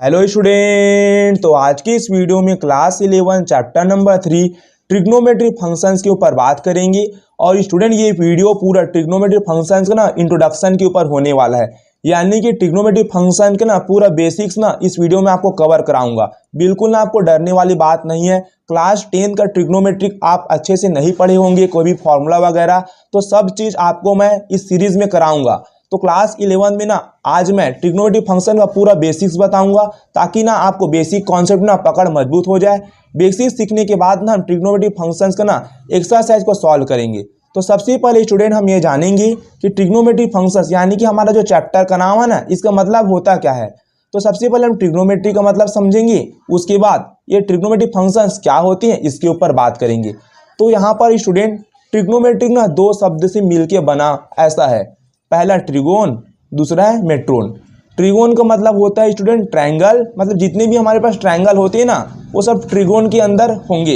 Hello student. तो आज की इस वीडियो में class 11 chapter number 3 trigonometry functions के ऊपर बात करेंगे। और स्टूडेंट ये वीडियो पूरा ट्रिग्नोमेट्री फंक्शंस का इंट्रोडक्शन के ऊपर होने वाला है, यानी कि ट्रिग्नोमेट्री फंक्शन के पूरा बेसिक्स इस वीडियो में आपको कवर कराऊंगा। बिल्कुल आपको डरने वाली बात नहीं है। क्लास 10 का ट्रिग्नोमेट्रिक आप अच्छे से नहीं पढ़े होंगे, कोई भी फॉर्मूला वगैरह, तो सब चीज़ आपको मैं इस सीरीज में कराऊंगा। तो क्लास 11 में आज मैं ट्रिग्नोमेट्री फंक्शन का पूरा बेसिक्स बताऊंगा, ताकि आपको बेसिक कॉन्सेप्ट पकड़ मजबूत हो जाए। बेसिक्स सीखने के बाद हम ट्रिग्नोमेट्री फंक्शंस का एक्सरसाइज को सॉल्व करेंगे। तो सबसे पहले स्टूडेंट हम ये जानेंगे कि ट्रिग्नोमेट्री फंक्शंस यानी कि हमारा जो चैप्टर का नाम है इसका मतलब होता क्या है। तो सबसे पहले हम ट्रिग्नोमेट्री का मतलब समझेंगे, उसके बाद ये ट्रिग्नोमेट्री फंक्शंस क्या होती हैं इसके ऊपर बात करेंगे। तो यहाँ पर स्टूडेंट ट्रिग्नोमेट्री दो शब्द से मिलके बना ऐसा है। पहला ट्रिगोन, दूसरा है मेट्रोन। ट्रिगोन का मतलब होता है स्टूडेंट ट्रायंगल, मतलब जितने भी हमारे पास ट्रायंगल होते हैं वो सब ट्रिगोन के अंदर होंगे।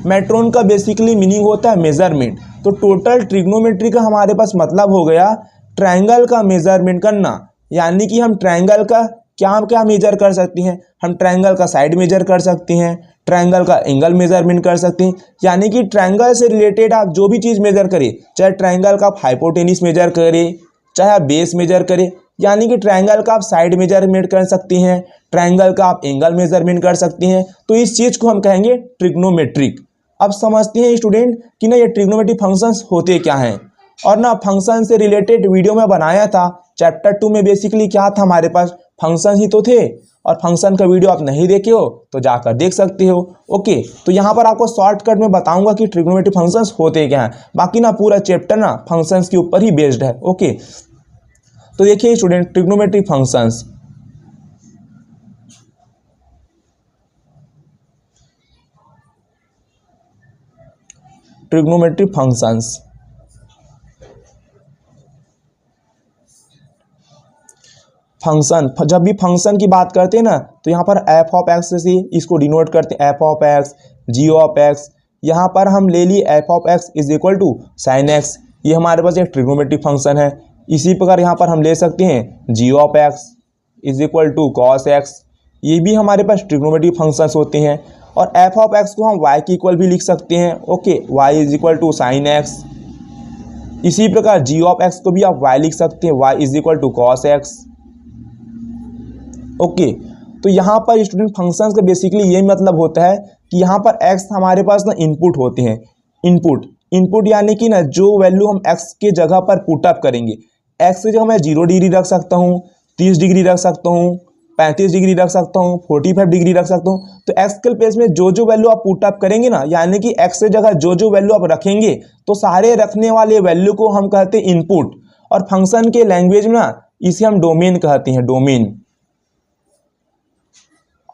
मेट्रोन का बेसिकली मीनिंग होता है मेजरमेंट। तो टोटल ट्रिग्नोमेट्री का हमारे पास मतलब हो गया ट्रायंगल का मेजरमेंट करना, यानी कि हम ट्रायंगल का क्या क्या मेजर कर सकते हैं। हम ट्रायंगल का साइड मेजर कर सकते हैं, ट्रायंगल का एंगल मेजरमेंट कर सकते हैं, यानी कि ट्रायंगल से रिलेटेड आप जो भी चीज़ मेजर करें, चाहे ट्रायंगल का आप हाइपोटेनिस मेजर करें, चाहे आप बेस मेजर करें, यानी कि ट्रायंगल का आप साइड मेजरमेंट कर सकती हैं, ट्रायंगल का आप एंगल मेजरमेंट कर सकती हैं। तो इस चीज़ को हम कहेंगे ट्रिग्नोमेट्रिक। अब समझते हैं स्टूडेंट कि ये ट्रिग्नोमेट्रिक फंक्शंस होते क्या हैं। और फंक्शन से रिलेटेड वीडियो में बनाया था चैप्टर 2 में। बेसिकली क्या था, हमारे पास फंक्शन ही तो थे, और फंक्शन का वीडियो आप नहीं देखे हो तो जाकर देख सकते हो। ओके, तो यहाँ पर आपको शॉर्टकट में बताऊंगा कि ट्रिग्नोमेट्री फंक्शंस होते क्या हैं। बाकी पूरा चैप्टर फंक्शंस के ऊपर ही बेस्ड है। ओके, तो देखिए student trigonometry functions. Trigonometry functions function, जब भी फंक्शन की बात करते हैं तो यहाँ पर एफ ऑफ एक्स से इसको डिनोट करते हैं, f of x, g of x. यहाँ पर हम ले लिए f of x is equal to sine x, ये हमारे पास एक ट्रिग्नोमेट्रिक फंक्शन है। इसी प्रकार यहाँ पर हम ले सकते हैं g of x is equal to cos x, ये भी हमारे पास ट्रिग्नोमेट्रिक फंक्शंस होते हैं। और एफ ऑफ एक्स को हम वाई के इक्वल भी लिख सकते हैं। Okay, y is equal to sine x. इसी प्रकार जी ऑफ एक्स को भी आप वाई लिख सकते हैं, y is equal to cos x. Okay, तो यहाँ पर स्टूडेंट फंक्शंस का बेसिकली ये मतलब होता है कि यहाँ पर x हमारे पास इनपुट होते हैं। इनपुट यानी कि जो वैल्यू हम x के जगह पर पुटअप करेंगे। x की जगह मैं 0 डिग्री रख सकता हूँ, 30 डिग्री रख सकता हूँ, 35 डिग्री रख सकता हूँ, 45 डिग्री रख सकता हूँ। तो x के प्लेस में जो वैल्यू आप पुटअप करेंगे यानी कि x की जगह जो वैल्यू आप रखेंगे, तो सारे रखने वाले वैल्यू को हम कहते हैं इनपुट। और फंक्शन के लैंग्वेज में इसे हम डोमेन कहते हैं, डोमेन।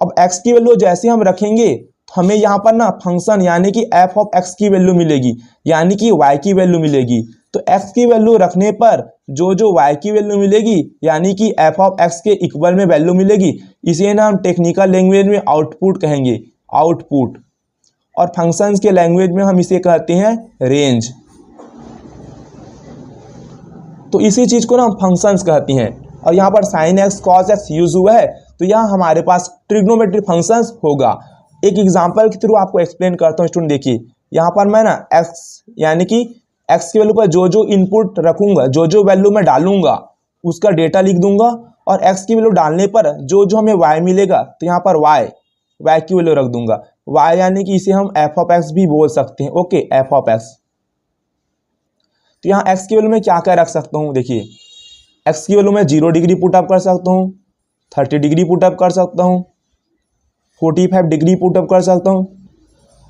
अब x की वैल्यू जैसे हम रखेंगे तो हमें यहाँ पर फंक्शन यानी कि f ऑफ x की वैल्यू मिलेगी, यानी कि y की वैल्यू मिलेगी। तो x की वैल्यू रखने पर जो y की वैल्यू मिलेगी, यानी कि f ऑफ x के इक्वल में वैल्यू मिलेगी, इसे हम टेक्निकल लैंग्वेज में आउटपुट कहेंगे, आउटपुट। और फंक्शंस के लैंग्वेज में हम इसे कहते हैं रेंज। तो इसी चीज़ को हम फंक्शंस कहते हैं। और यहाँ पर sine x cos x use हुआ है, तो यहाँ हमारे पास ट्रिग्नोमेट्रिक फंक्शंस होगा। एक एग्जांपल के थ्रू आपको एक्सप्लेन करता हूँ स्टूडेंट। देखिए यहाँ पर मैं एक्स यानी कि एक्स की वैल्यू पर जो इनपुट रखूंगा, जो वैल्यू मैं डालूंगा उसका डेटा लिख दूंगा। और एक्स की वैल्यू डालने पर जो हमें वाई मिलेगा, तो यहाँ पर वाई की वैल्यू रख दूंगा। वाई यानी कि इसे हम एफ ऑफ एक्स भी बोल सकते हैं। Okay, F of x. तो यहाँ एक्स की वैल्यू में क्या क्या रख सकता हूँ, देखिए एक्स की वैल्यू में 0 डिग्री पुटअप कर सकता हूँ, 30 डिग्री पुटअप कर सकता हूँ, 45 डिग्री पुटअप कर सकता हूँ,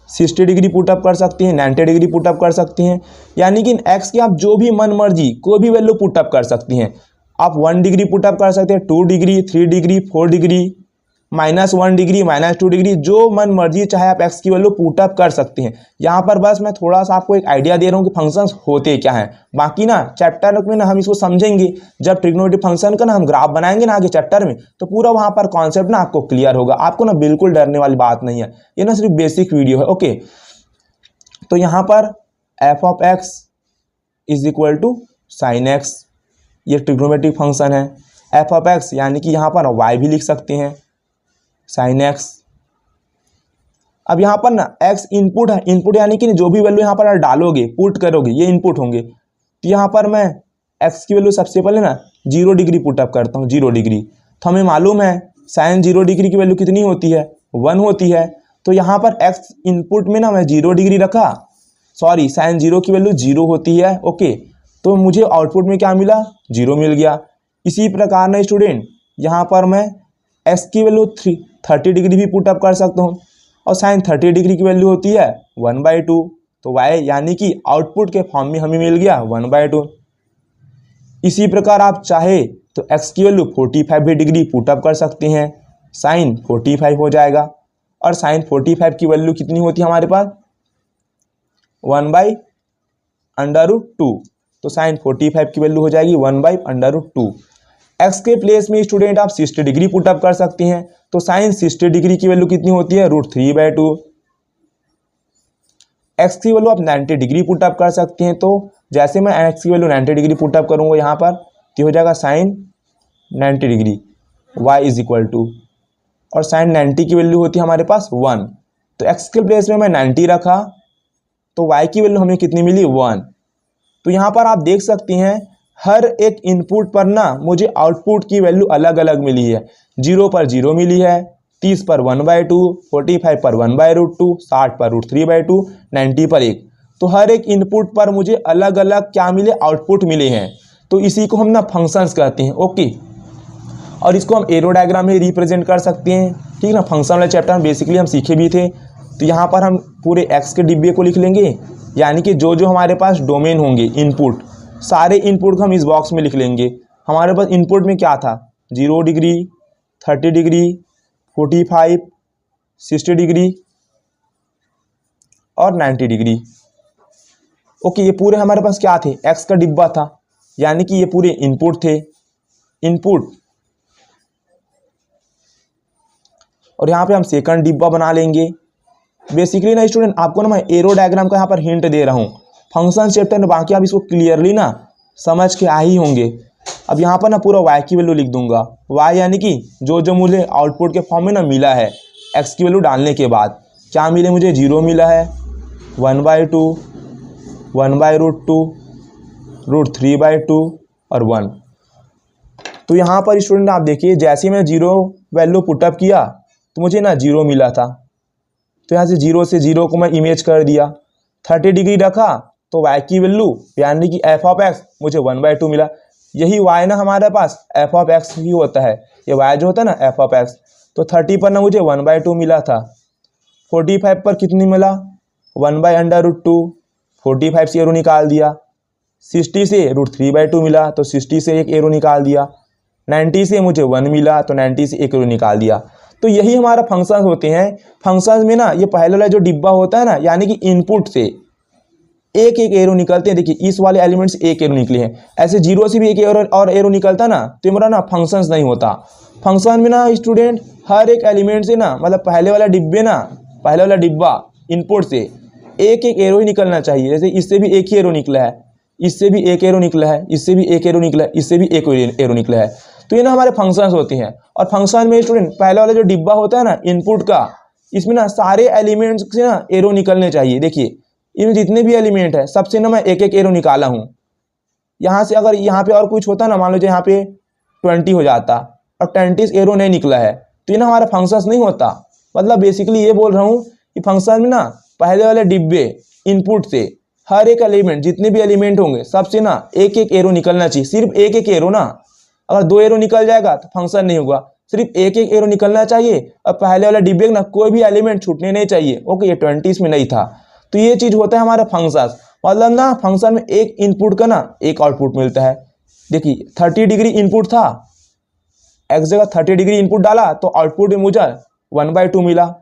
60 डिग्री पुटअप कर सकती हैं, 90 डिग्री पुटअप कर सकती हैं। यानी कि एक्स की आप जो भी मन मर्जी कोई भी वैल्यू पुटअप कर सकती हैं। आप 1 डिग्री पुटअप कर सकते हैं, 2 degree, 3 degree, 4 degree, -1 degree, -2 degree, जो मन मर्जी चाहे आप एक्स की वैल्यू पुटअप कर सकते हैं। यहाँ पर बस मैं थोड़ा सा आपको एक आइडिया दे रहा हूँ कि फंक्शंस होते क्या हैं। बाकी चैप्टर में हम इसको समझेंगे। जब ट्रिग्नोमेट्रिक फंक्शन का हम ग्राफ बनाएंगे आगे चैप्टर में, तो पूरा वहाँ पर कॉन्सेप्ट आपको क्लियर होगा। आपको बिल्कुल डरने वाली बात नहीं है, ये सिर्फ बेसिक वीडियो है। ओके, तो यहाँ पर f of x is equal to sine x, ये ट्रिग्नोमेट्रिक फंक्शन है। एफ ऑफ एक्स यानी कि यहाँ पर वाई भी लिख सकते हैं, साइन एक्स। अब यहाँ पर ना एक्स इनपुट है, इनपुट यानी कि जो भी वैल्यू यहाँ पर डालोगे पुट करोगे ये इनपुट होंगे। तो यहाँ पर मैं एक्स की वैल्यू सबसे पहले ना 0 डिग्री पुटअप करता हूँ, 0 डिग्री। तो हमें मालूम है साइन 0 डिग्री की वैल्यू कितनी होती है, 1 होती है। तो यहाँ पर एक्स इनपुट में ना मैं 0 डिग्री रखा, सॉरी साइन 0 की वैल्यू 0 होती है, ओके। तो मुझे आउटपुट में क्या मिला, 0 मिल गया। इसी प्रकार ना स्टूडेंट यहाँ पर मैं एक्स की वैल्यू 30 डिग्री भी पुटअप कर सकता हूँ, और साइन 30 डिग्री की वैल्यू होती है 1/2। तो वाई यानी कि आउटपुट के फॉर्म में हमें मिल गया 1/2। इसी प्रकार आप चाहे तो एक्स की वैल्यू 45 डिग्री पुटअप कर सकते हैं, साइन 45 हो जाएगा। और साइन 45 की वैल्यू कितनी होती है हमारे पास, 1/√2। तो साइन 45 की वैल्यू हो जाएगी 1/√2। एक्स के प्लेस में स्टूडेंट आप 60 डिग्री पुटअप कर सकते हैं। तो साइन 60 डिग्री की वैल्यू कितनी होती है, √3/2। एक्स की वैल्यू आप 90 डिग्री पुटअप कर सकते हैं। तो जैसे मैं एक्स की वैल्यू 90 डिग्री पुटअप करूंगा यहाँ पर, तो हो जाएगा sine 90 degree y is equal to, और साइन 90 की वैल्यू होती है हमारे पास 1। तो एक्स के प्लेस में मैं 90 रखा, तो y की वैल्यू हमें कितनी मिली, 1। तो यहाँ पर आप देख सकते हैं हर एक इनपुट पर ना मुझे आउटपुट की वैल्यू अलग अलग मिली है। 0 पर 0 मिली है, 30 पर 1/2, 45 पर 1/√2, 60 पर √3/2, 90 पर 1। तो हर एक इनपुट पर मुझे अलग अलग क्या मिले, आउटपुट मिले हैं। तो इसी को हम ना फंक्शंस कहते हैं, ओके। और इसको हम एरो डायग्राम में रिप्रेजेंट कर सकते हैं, ठीक ना। फंक्शन वाले चैप्टर में बेसिकली हम सीखे भी थे। तो यहाँ पर हम पूरे एक्स के डिब्बे को लिख लेंगे, यानी कि जो जो हमारे पास डोमेन होंगे इनपुट, सारे इनपुट को हम इस बॉक्स में लिख लेंगे। हमारे पास इनपुट में क्या था, 0 डिग्री, 30 डिग्री, 45, 60 डिग्री और 90 डिग्री, ओके। ये पूरे हमारे पास क्या थे, एक्स का डिब्बा था, यानी कि ये पूरे इनपुट थे, इनपुट। और यहाँ पे हम सेकंड डिब्बा बना लेंगे। बेसिकली ना स्टूडेंट आपको ना मैं एरो डायग्राम का यहाँ पर हिंट दे रहा हूँ फंक्शन चैप्टर में, बाकी आप इसको क्लियरली ना समझ के आ ही होंगे। अब यहाँ पर ना पूरा y की वैल्यू लिख दूंगा, y यानी कि जो जो मुझे आउटपुट के फॉर्म में ना मिला है x की वैल्यू डालने के बाद, क्या मिले मुझे, 0 मिला है, 1/2, 1/√2, √3/2 और 1। तो यहाँ पर स्टूडेंट आप देखिए जैसे मैं 0 वैल्यू पुटअप किया तो मुझे ना 0 मिला था। तो यहाँ से 0 से 0 को मैं इमेज कर दिया, 30 डिग्री रखा तो y की वैल्यू यानी कि f ऑफ x मुझे 1/2 मिला। यही y ना हमारे पास f ऑफ x ही होता है, ये y जो होता है ना f ऑफ x। तो 30 पर ना मुझे 1/2 मिला था, 45 पर कितनी मिला, 1/√2, 45 से एरो निकाल दिया। 60 से √3/2 मिला, तो 60 से एक एरो निकाल दिया। 90 से मुझे 1 मिला, तो 90 से एक एरो निकाल दिया। तो यही हमारा फंक्शन होते हैं। फंक्शन में ना ये पहले वाला जो डिब्बा होता है ना, यानी कि इनपुट से एक एक एरो निकलते हैं। देखिए इस वाले एलिमेंट से एक एरो निकले हैं, ऐसे 0 से भी एक एरो और एरो निकलता ना, तो मेरा ना फंक्शंस नहीं होता। फंक्शन में ना स्टूडेंट हर एक एलिमेंट से ना, मतलब पहले वाला डिब्बे ना, पहले वाला डिब्बा इनपुट से एक एक एरो ही निकलना चाहिए। जैसे इससे भी एक ही एरो निकला है, इससे भी एक एरो निकला है, इससे भी एक एरो निकला है, इससे भी एक एरो निकला है। तो ये ना हमारे फंक्शंस होते हैं। और फंक्शन में स्टूडेंट पहले वाला जो डिब्बा होता है ना इनपुट का, इसमें ना सारे एलिमेंट्स से ना एरो निकलने चाहिए। देखिए इनमें जितने भी एलिमेंट है सबसे ना मैं एक एक एरो निकाला हूँ। यहाँ से अगर यहाँ पे और कुछ होता ना, मान लो यहाँ पे 20 हो जाता और 20 एरो नहीं निकला है, तो ये ना हमारा फंक्शंस नहीं होता। मतलब बेसिकली ये बोल रहा हूँ कि फंक्शन में ना पहले वाले डिब्बे इनपुट से हर एक एलिमेंट, जितने भी एलिमेंट होंगे सबसे ना एक एक एरो निकलना चाहिए, सिर्फ एक एक एरो ना। अगर 2 एरो निकल जाएगा तो फंक्शन नहीं होगा, सिर्फ एक एक एरो निकलना चाहिए। और पहले वाला डिब्बे ना कोई भी एलिमेंट छूटने नहीं चाहिए, ओके। ये 20 में नहीं था। तो ये चीज होता है हमारा फंक्शन। मतलब ना फंक्शन में एक इनपुट का ना एक आउटपुट मिलता है। देखिए 30 डिग्री इनपुट था, एक्स जगह 30 डिग्री इनपुट डाला तो आउटपुट में मुझे 1/2 मिला।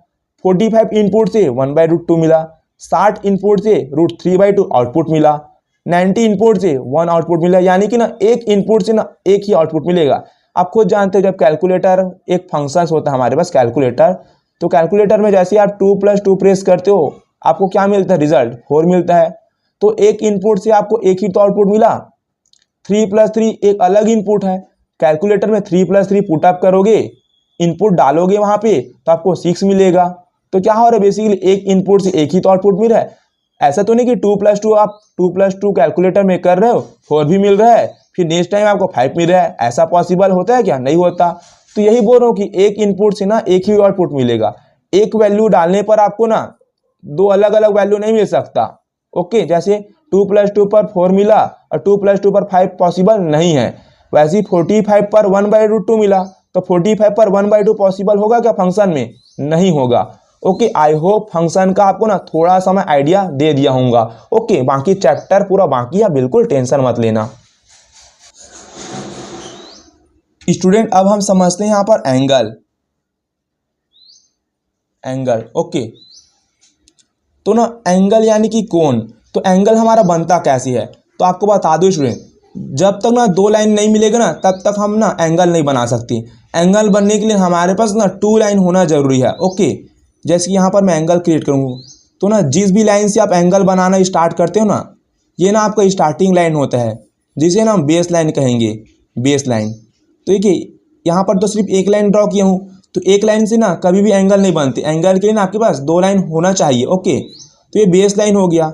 45 इनपुट से 1/√2 मिला। 60 इनपुट से √3/2 आउटपुट मिला। 90 इनपुट से 1 आउटपुट मिला। यानी कि ना एक इनपुट से ना एक ही आउटपुट मिलेगा। आप खुद जानते हो जब कैलकुलेटर एक फंक्शन होता है हमारे पास कैलकुलेटर, तो कैलकुलेटर में जैसे आप 2 + 2 प्रेस करते हो आपको क्या मिलता है, रिजल्ट 4 मिलता है। तो एक इनपुट से आपको एक ही तो आउटपुट मिला। 3 + 3 एक अलग इनपुट है। कैलकुलेटर में 3 + 3 पुटअप करोगे इनपुट डालोगे वहाँ पे तो आपको 6 मिलेगा। तो क्या हो रहा है, बेसिकली एक इनपुट से एक ही तो आउटपुट मिल रहा है। ऐसा तो नहीं कि 2+2 आप 2+2 कैलकुलेटर में कर रहे हो 4 भी मिल रहा है, फिर नेक्स्ट टाइम आपको 5 मिल रहा है। ऐसा पॉसिबल होता है क्या? नहीं होता। तो यही बोल रहा हूँ कि एक इनपुट से ना एक ही आउटपुट मिलेगा। एक वैल्यू डालने पर आपको ना दो अलग अलग वैल्यू नहीं मिल सकता। ओके, जैसे 2+2 पर 4 मिला और 2+2 पर 5 पॉसिबल नहीं है, वैसे ही 45 पर 1/2 मिला, तो 45 पर 1/2 पॉसिबल होगा क्या फंक्शन में? नहीं होगा। ओके, आई होप फंक्शन का आपको ना थोड़ा सा मैं आइडिया दे दिया होऊंगा। ओके, बाकी चैप्टर पूरा बाकी है, बिल्कुल टेंशन मत लेना। स्टूडेंट अब हम समझते हैं यहाँ पर एंगल। ओके, तो ना एंगल यानी कि कोण। तो एंगल हमारा बनता कैसे है, तो आपको बता दो स्टूडेंट, जब तक ना दो लाइन नहीं मिलेगा ना तब तक हम ना एंगल नहीं बना सकते। एंगल बनने के लिए हमारे पास ना 2 लाइन होना जरूरी है। ओके, जैसे कि यहाँ पर मैं एंगल क्रिएट करूँगा, तो ना जिस भी लाइन से आप एंगल बनाना स्टार्ट करते हो ना, ये ना आपका स्टार्टिंग लाइन होता है, जिसे ना हम बेस लाइन कहेंगे, बेस लाइन। तो देखिए यहाँ पर तो सिर्फ एक लाइन ड्रॉ किया हूँ, तो एक लाइन से ना कभी भी एंगल नहीं बनते। एंगल के लिए ना आपके पास 2 लाइन होना चाहिए। ओके, तो ये बेस लाइन हो गया।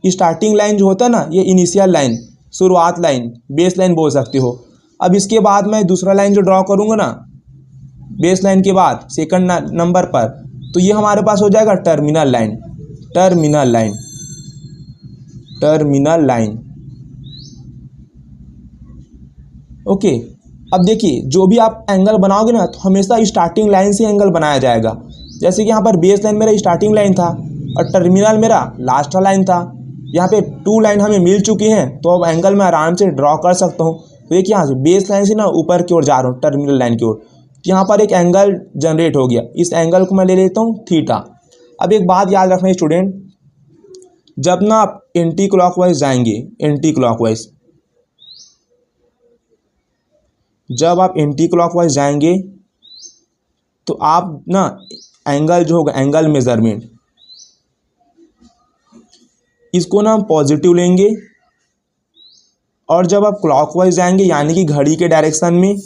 स्टार्टिंग लाइन जो होता है ना, ये इनिशियल लाइन, शुरुआत लाइन, बेस लाइन बोल सकते हो। अब इसके बाद मैं दूसरा लाइन जो ड्रॉ करूँगा ना बेस लाइन के बाद सेकंड नंबर पर, तो ये हमारे पास हो जाएगा terminal line. Terminal line, terminal line. Okay, अब देखिए जो भी आप एंगल बनाओगे ना, तो हमेशा स्टार्टिंग लाइन से एंगल बनाया जाएगा। जैसे कि यहाँ पर बेस लाइन मेरा स्टार्टिंग लाइन था और टर्मिनल मेरा लास्ट लाइन था। यहाँ पे 2 लाइन हमें मिल चुकी हैं, तो अब एंगल मैं आराम से ड्रॉ कर सकता हूँ। तो देखिए यहाँ से बेस लाइन से ना ऊपर की ओर जा रहा हूँ, टर्मिनल लाइन की ओर, तो यहाँ पर एक एंगल जनरेट हो गया। इस एंगल को मैं ले लेता हूँ थीटा। अब एक बात याद रखना स्टूडेंट, जब ना आप एंटी क्लॉकवाइज जाएंगे, एंटी क्लॉकवाइज, जब आप एंटी क्लॉकवाइज जाएंगे तो आप ना एंगल जो होगा, एंगल मेजरमेंट, इसको ना हम पॉजिटिव लेंगे। और जब आप क्लॉकवाइज जाएंगे यानी कि घड़ी के डायरेक्शन में,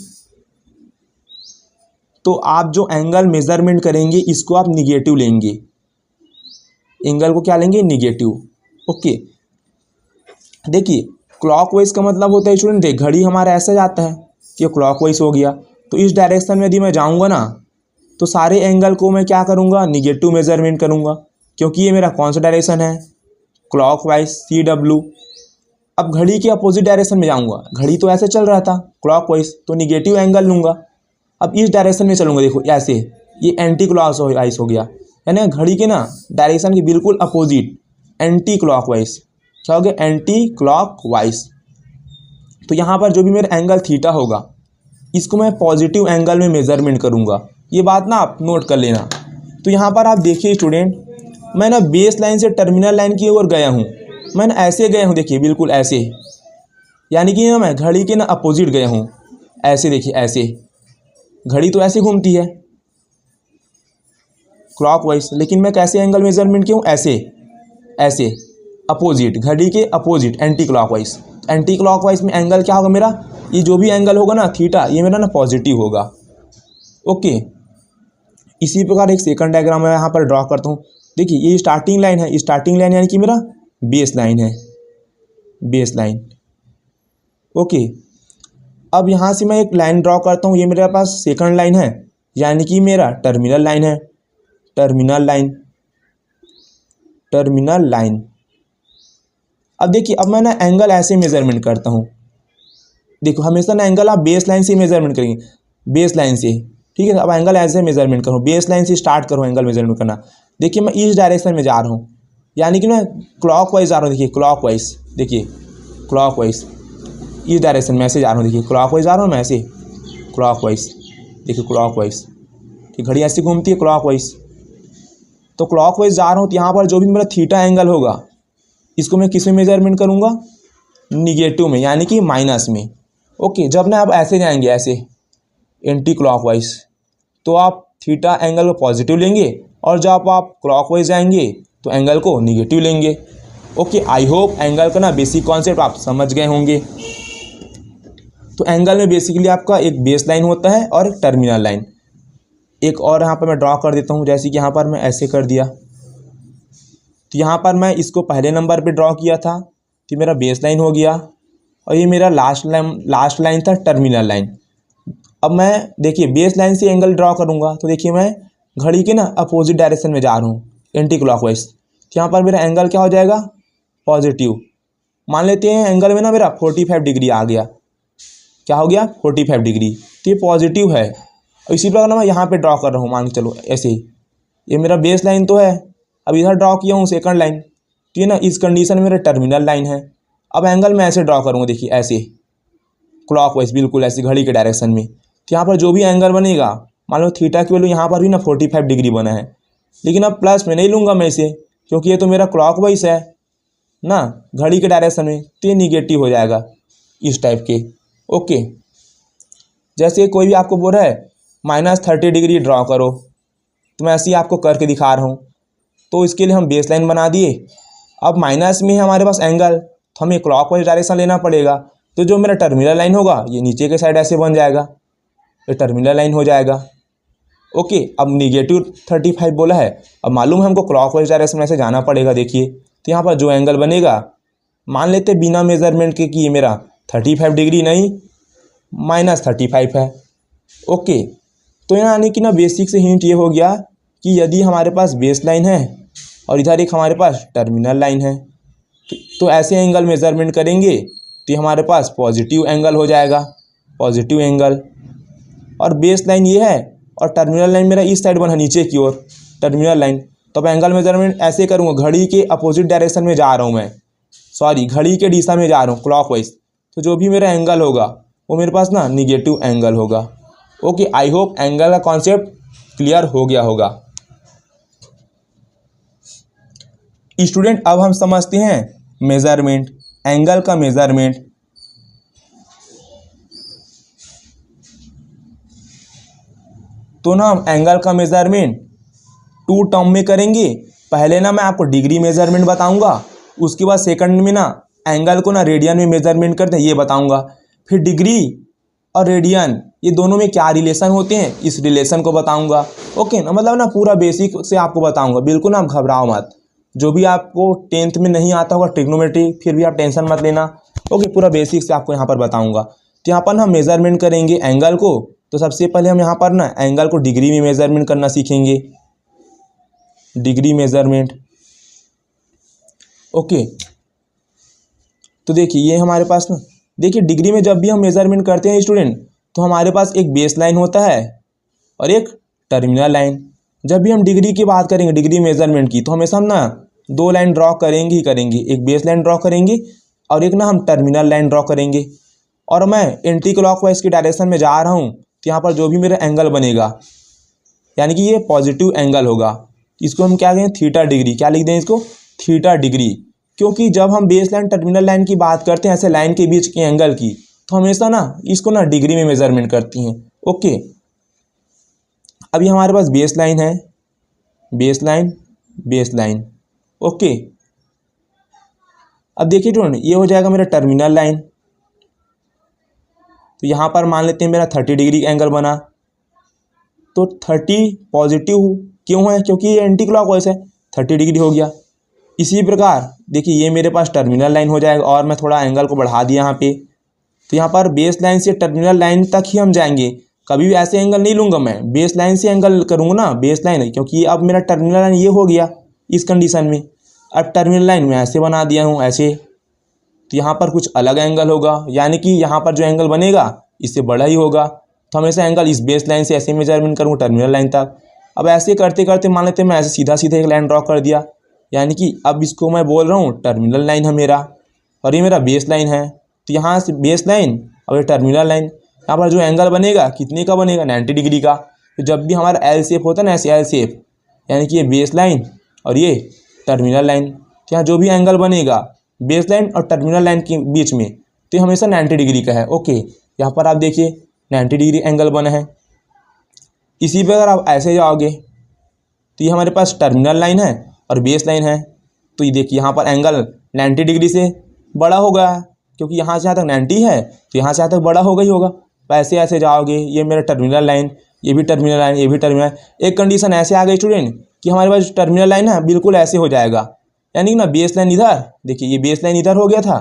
तो आप जो एंगल मेजरमेंट करेंगे इसको आप निगेटिव लेंगे। एंगल को क्या लेंगे? निगेटिव। ओके, देखिए क्लॉकवाइज का मतलब होता है स्टूडेंट, देख घड़ी हमारा ऐसे जाता है कि क्लॉकवाइज हो गया, तो इस डायरेक्शन में यदि मैं जाऊंगा ना, तो सारे एंगल को मैं क्या करूंगा? निगेटिव मेजरमेंट करूंगा, क्योंकि ये मेरा कौन सा डायरेक्शन है? Clockwise, CW। अब घड़ी के अपोजिट डायरेक्शन में जाऊंगा, घड़ी तो ऐसे चल रहा था क्लॉकवाइज, तो निगेटिव एंगल लूंगा। अब इस डायरेक्शन में चलूंगा, देखो ऐसे, ये एंटी क्लॉकवाइज हो गया, यानी घड़ी के ना डायरेक्शन के बिल्कुल अपोजिट, एंटी क्लॉकवाइज। क्या हो गया? Anti clockwise. तो यहाँ पर जो भी मेरा एंगल थीटा होगा, इसको मैं पॉजिटिव एंगल में मेजरमेंट करूँगा। ये बात ना आप नोट कर लेना। तो यहाँ पर आप देखिए स्टूडेंट, मैं ना बेस लाइन से टर्मिनल लाइन की ओर गया हूँ, मैं ना ऐसे गया हूँ, देखिए बिल्कुल ऐसे, यानी कि ना मैं घड़ी के ना अपोजिट गया हूँ, ऐसे देखिए ऐसे। घड़ी तो ऐसे घूमती है क्लॉकवाइज, लेकिन मैं कैसे एंगल मेजरमेंट किया हूँ? ऐसे, ऐसे अपोजिट, घड़ी के opposite, anti clockwise. Anti clockwise में एंगल क्या होगा मेरा? ये जो भी एंगल होगा ना थीटा, ये मेरा ना पॉजिटिव होगा। ओके, इसी प्रकार एक सेकंड डायग्राम मैं यहाँ पर ड्रॉ करता हूँ। देखिए ये स्टार्टिंग लाइन है, स्टार्टिंग लाइन यानी कि मेरा बेस लाइन है, बेस लाइन। ओके, अब यहाँ से मैं एक लाइन ड्रॉ करता हूँ, ये मेरे पास सेकंड लाइन है, यानी कि मेरा टर्मिनल लाइन है, टर्मिनल लाइन, टर्मिनल लाइन। अब देखिए, अब मैं ना एंगल ऐसे मेजरमेंट करता हूँ। देखो हमेशा ना एंगल आप बेस लाइन से मेजरमेंट करेंगे, बेस लाइन से, ठीक है। अब एंगल ऐसे मेजरमेंट करो, बेस लाइन से स्टार्ट करो एंगल मेजरमेंट करना। देखिए मैं इस डायरेक्शन में जा रहा हूँ, यानी कि मैं क्लॉकवाइज जा रहा हूँ। देखिए क्लॉकवाइज, देखिए क्लॉकवाइज, इस डायरेक्शन में ऐसे जा रहा हूँ। देखिए क्लॉकवाइज जा रहा हूँ मैं ऐसे, क्लॉकवाइज, देखिए क्लॉकवाइज, ठीक, घड़ी ऐसे घूमती है क्लॉकवाइज। तो क्लॉकवाइज जा रहा हूँ, तो यहाँ पर जो भी मेरा थीटा एंगल होगा, इसको मैं किस में मेजरमेंट करूँगा? निगेटिव में, यानी कि माइनस में। ओके, जब ना आप ऐसे जाएंगे, ऐसे एंटी क्लॉकवाइज, तो आप थीटा एंगल को पॉजिटिव लेंगे, और जब आप क्लॉकवाइज जाएंगे तो एंगल को निगेटिव लेंगे। ओके, आई होप एंगल का ना बेसिक कॉन्सेप्ट आप समझ गए होंगे। तो एंगल में बेसिकली आपका एक बेस लाइन होता है और एक टर्मिनल लाइन। एक और यहाँ पर मैं ड्रॉ कर देता हूँ, जैसे कि यहाँ पर मैं ऐसे कर दिया। तो यहाँ पर मैं इसको पहले नंबर पे ड्रॉ किया था, तो मेरा बेस लाइन हो गया और ये मेरा लास्ट लाइन था टर्मिनल लाइन। अब मैं देखिए बेस लाइन से एंगल ड्रॉ करूँगा, तो देखिए मैं घड़ी के ना अपोजिट डायरेक्शन में जा रहा हूँ, एंटी क्लॉकवाइज। तो यहाँ पर मेरा एंगल क्या हो जाएगा, पॉजिटिव। मान लेते हैं एंगल में ना मेरा 45 डिग्री आ गया। क्या हो गया, 45 डिग्री। तो ये पॉजिटिव है। और इसी प्रकार ना मैं यहाँ पे ड्रॉ कर रहा हूँ, मान के चलो ऐसे ही। ये मेरा बेस लाइन तो है, अब इधर ड्रॉ किया हूँ सेकंड लाइन। तो ये ना इस कंडीशन में मेरा टर्मिनल लाइन है। अब एंगल मैं ऐसे ड्रॉ करूँगा, देखिए ऐसे क्लॉकवाइज, बिल्कुल ऐसे घड़ी के डायरेक्शन में। तो यहाँ पर जो भी एंगल बनेगा, मान लो थीटा की वैल्यू यहाँ पर भी ना 45 डिग्री बना है, लेकिन अब प्लस में नहीं लूँगा मैं इसे, क्योंकि ये तो मेरा क्लॉकवाइज है ना, घड़ी के डायरेक्शन में। तो ये निगेटिव हो जाएगा इस टाइप के। ओके, जैसे कोई भी आपको बोल रहा है -30 डिग्री ड्रॉ करो, तो मैं ऐसे ही आपको करके दिखा रहा हूँ। तो इसके लिए हम बेस लाइन बना दिए। अब माइनस में है हमारे पास एंगल, तो हमें क्लॉकवाइज डायरेक्शन लेना पड़ेगा। तो जो मेरा टर्मिनल लाइन होगा, ये नीचे के साइड ऐसे बन जाएगा, ये टर्मिनल लाइन हो जाएगा। ओके, अब -35 बोला है, अब मालूम है हमको क्लॉकवाइज डायरेक्शन में ऐसे जाना पड़ेगा। देखिए, तो यहाँ पर जो एंगल बनेगा, मान लेते बिना मेजरमेंट के कि ये मेरा 35 डिग्री नहीं -35 है। ओके, तो यानी कि ना बेसिक से हिंट ये हो गया कि यदि हमारे पास बेस लाइन है और इधर एक हमारे पास टर्मिनल लाइन है, तो ऐसे एंगल मेजरमेंट करेंगे तो ये हमारे पास पॉजिटिव एंगल हो जाएगा, पॉजिटिव एंगल। और बेस लाइन ये है और टर्मिनल लाइन मेरा इस साइड बना नीचे की ओर, टर्मिनल लाइन। तो अब एंगल मेजरमेंट ऐसे करूँगा, घड़ी के अपोजिट डायरेक्शन में जा रहा हूँ मैं, सॉरी घड़ी के दिशा में जा रहा हूँ क्लॉकवाइज। तो जो भी मेरा एंगल होगा वो मेरे पास ना निगेटिव एंगल होगा। ओके, आई होप एंगल का कॉन्सेप्ट क्लियर हो गया होगा। स्टूडेंट, अब हम समझते हैं मेजरमेंट, एंगल का मेजरमेंट। तो ना हम एंगल का मेजरमेंट 2 टर्म में करेंगे। पहले ना मैं आपको डिग्री मेजरमेंट बताऊंगा, उसके बाद सेकंड में ना एंगल को ना रेडियन में मेजरमेंट करते हैं ये बताऊंगा। फिर डिग्री और रेडियन ये दोनों में क्या रिलेशन होते हैं, इस रिलेशन को बताऊंगा। ओके ना, मतलब ना पूरा बेसिक से आपको बताऊंगा, बिल्कुल ना आप घबराओ मत। जो भी आपको 10th में नहीं आता होगा ट्रिग्नोमेट्री, फिर भी आप टेंशन मत लेना। ओके, पूरा बेसिक से आपको यहाँ पर बताऊंगा। तो यहाँ पर ना मेजरमेंट करेंगे एंगल को। तो सबसे पहले हम यहाँ पर ना एंगल को डिग्री में मेजरमेंट करना सीखेंगे, डिग्री मेजरमेंट। ओके, तो देखिए ये हमारे पास ना, देखिए डिग्री में जब भी हम मेजरमेंट करते हैं स्टूडेंट, तो हमारे पास एक बेस लाइन होता है और एक टर्मिनल लाइन। जब भी हम डिग्री की बात करेंगे, डिग्री मेजरमेंट की, तो हमेशा हम ना 2 लाइन ड्रॉ करेंगे ही करेंगे, एक बेस लाइन ड्रॉ करेंगे और एक ना हम टर्मिनल लाइन ड्रॉ करेंगे। और मैं एंटी क्लॉकवाइज की डायरेक्शन में जा रहा हूँ, तो यहाँ पर जो भी मेरा एंगल बनेगा, यानी कि ये पॉजिटिव एंगल होगा। इसको हम क्या कहें, थीटा डिग्री। क्या लिख दें इसको, थीटा डिग्री। क्योंकि जब हम बेस लाइन टर्मिनल लाइन की बात करते हैं ऐसे लाइन के बीच के एंगल की, तो हमेशा ना इसको ना डिग्री में मेजरमेंट करती हैं। ओके, अभी हमारे पास बेस लाइन है, base line, base line. Okay, अब देखिए स्टूडेंट, ये हो जाएगा मेरा टर्मिनल लाइन। तो यहाँ पर मान लेते हैं मेरा 30 डिग्री एंगल बना। तो 30 पॉजिटिव क्यों है, क्योंकि ये एंटी क्लॉकवाइज है, 30 डिग्री हो गया। इसी प्रकार देखिए ये मेरे पास टर्मिनल लाइन हो जाएगा, और मैं थोड़ा एंगल को बढ़ा दिया यहाँ पे। तो यहाँ पर बेस लाइन से टर्मिनल लाइन तक ही हम जाएंगे, कभी भी ऐसे एंगल नहीं लूँगा मैं, बेस लाइन से एंगल करूँगा ना, बेस लाइन, क्योंकि अब मेरा टर्मिनल लाइन ये हो गया इस कंडीशन में। अब टर्मिनल लाइन में ऐसे बना दिया हूँ ऐसे, तो यहाँ पर कुछ अलग एंगल होगा, यानी कि यहाँ पर जो एंगल बनेगा इससे बड़ा ही होगा। तो हमेशा एंगल इस बेस लाइन से ऐसे मेजरमेंट करूँगा टर्मिनल लाइन तक। अब ऐसे करते करते मान लेते मैं ऐसे सीधा सीधा एक लाइन ड्रॉ कर दिया, यानी कि अब इसको मैं बोल रहा हूँ टर्मिनल लाइन है मेरा, और ये मेरा बेस लाइन है। तो यहाँ से बेस लाइन और ये टर्मिनल लाइन, यहाँ पर जो एंगल बनेगा कितने का बनेगा, 90 डिग्री का। तो जब भी हमारा एल शेप होता है ना, ऐसे एल शेप, यानी कि ये बेस लाइन और ये टर्मिनल लाइन, तो यहाँ जो भी एंगल बनेगा बेस लाइन और टर्मिनल लाइन के बीच में, तो ये हमेशा 90 डिग्री का है। ओके, यहाँ पर आप देखिए 90 डिग्री एंगल बना है। इसी पर अगर आप ऐसे जाओगे तो ये हमारे पास टर्मिनल लाइन है और बेस लाइन है। तो ये देखिए यहाँ पर एंगल 90 डिग्री से बड़ा होगा, क्योंकि यहाँ से यहाँ तक 90 है, तो यहाँ से यहाँ तक बड़ा होगा ही होगा। तो ऐसे ऐसे जाओगे, ये मेरा टर्मिनल लाइन, ये भी टर्मिनल लाइन, ये भी टर्मिनल। एक कंडीशन ऐसे आ गई स्टूडेंट कि हमारे पास टर्मिनल लाइन है बिल्कुल ऐसे हो जाएगा, यानी कि ना बेस लाइन इधर, देखिए ये बेस लाइन इधर हो गया था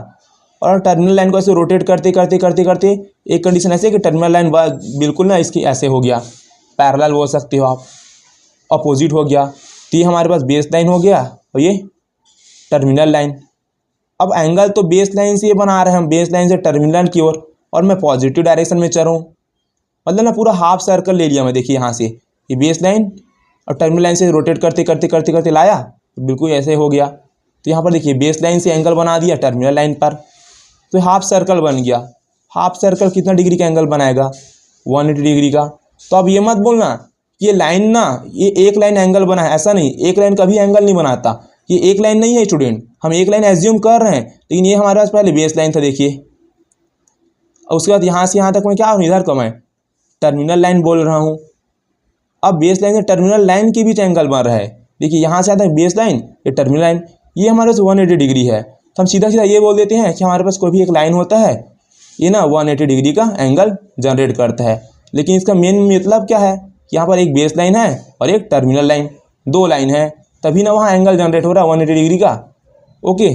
और टर्मिनल लाइन को ऐसे रोटेट करते करते करते करते एक कंडीशन ऐसे कि टर्मिनल लाइन बिल्कुल ना इसकी ऐसे हो गया, पैरेलल बोल सकते हो आप, अपोजिट हो गया। तो ये हमारे पास बेस लाइन हो गया और ये टर्मिनल लाइन। अब एंगल तो बेस लाइन से ये बना रहे हैं हम, बेस लाइन से टर्मिनल की ओर, और मैं पॉजिटिव डायरेक्शन में चल रहा हूँ, मतलब ना पूरा हाफ सर्कल ले लिया मैं। देखिए यहाँ से ये बेस लाइन और टर्मिनल लाइन से रोटेट करते करते करते करते लाया तो बिल्कुल ऐसे हो गया। तो यहाँ पर देखिए बेस लाइन से एंगल बना दिया टर्मिनल लाइन पर, तो हाफ सर्कल बन गया। हाफ सर्कल कितना डिग्री का एंगल बनाएगा? 180 डिग्री का। तो अब ये मत बोलना ये लाइन ना ये एक लाइन एंगल बना है, ऐसा नहीं, एक लाइन कभी एंगल नहीं बनाता। ये एक लाइन नहीं है स्टूडेंट, हम एक लाइन एज्यूम कर रहे हैं, लेकिन ये हमारे पास पहले बेस लाइन था देखिए। और उसके बाद यहाँ से यहाँ तक मैं क्या हूँ, इधर का मैं टर्मिनल लाइन बोल रहा हूँ। अब बेस लाइन से टर्मिनल लाइन के बीच एंगल बन रहा है, देखिए यहाँ से आता है बेस लाइन, ये टर्मिनल लाइन, ये हमारे पास 180 डिग्री है। तो हम सीधा सीधा ये बोल देते हैं कि हमारे पास कोई भी एक लाइन होता है ये ना 180 डिग्री का एंगल जनरेट करता है। लेकिन इसका मेन मतलब क्या है कि यहाँ पर एक बेस लाइन है और एक टर्मिनल लाइन, दो लाइन है, तभी ना वहाँ एंगल जनरेट हो रहा है 180 डिग्री का। ओके,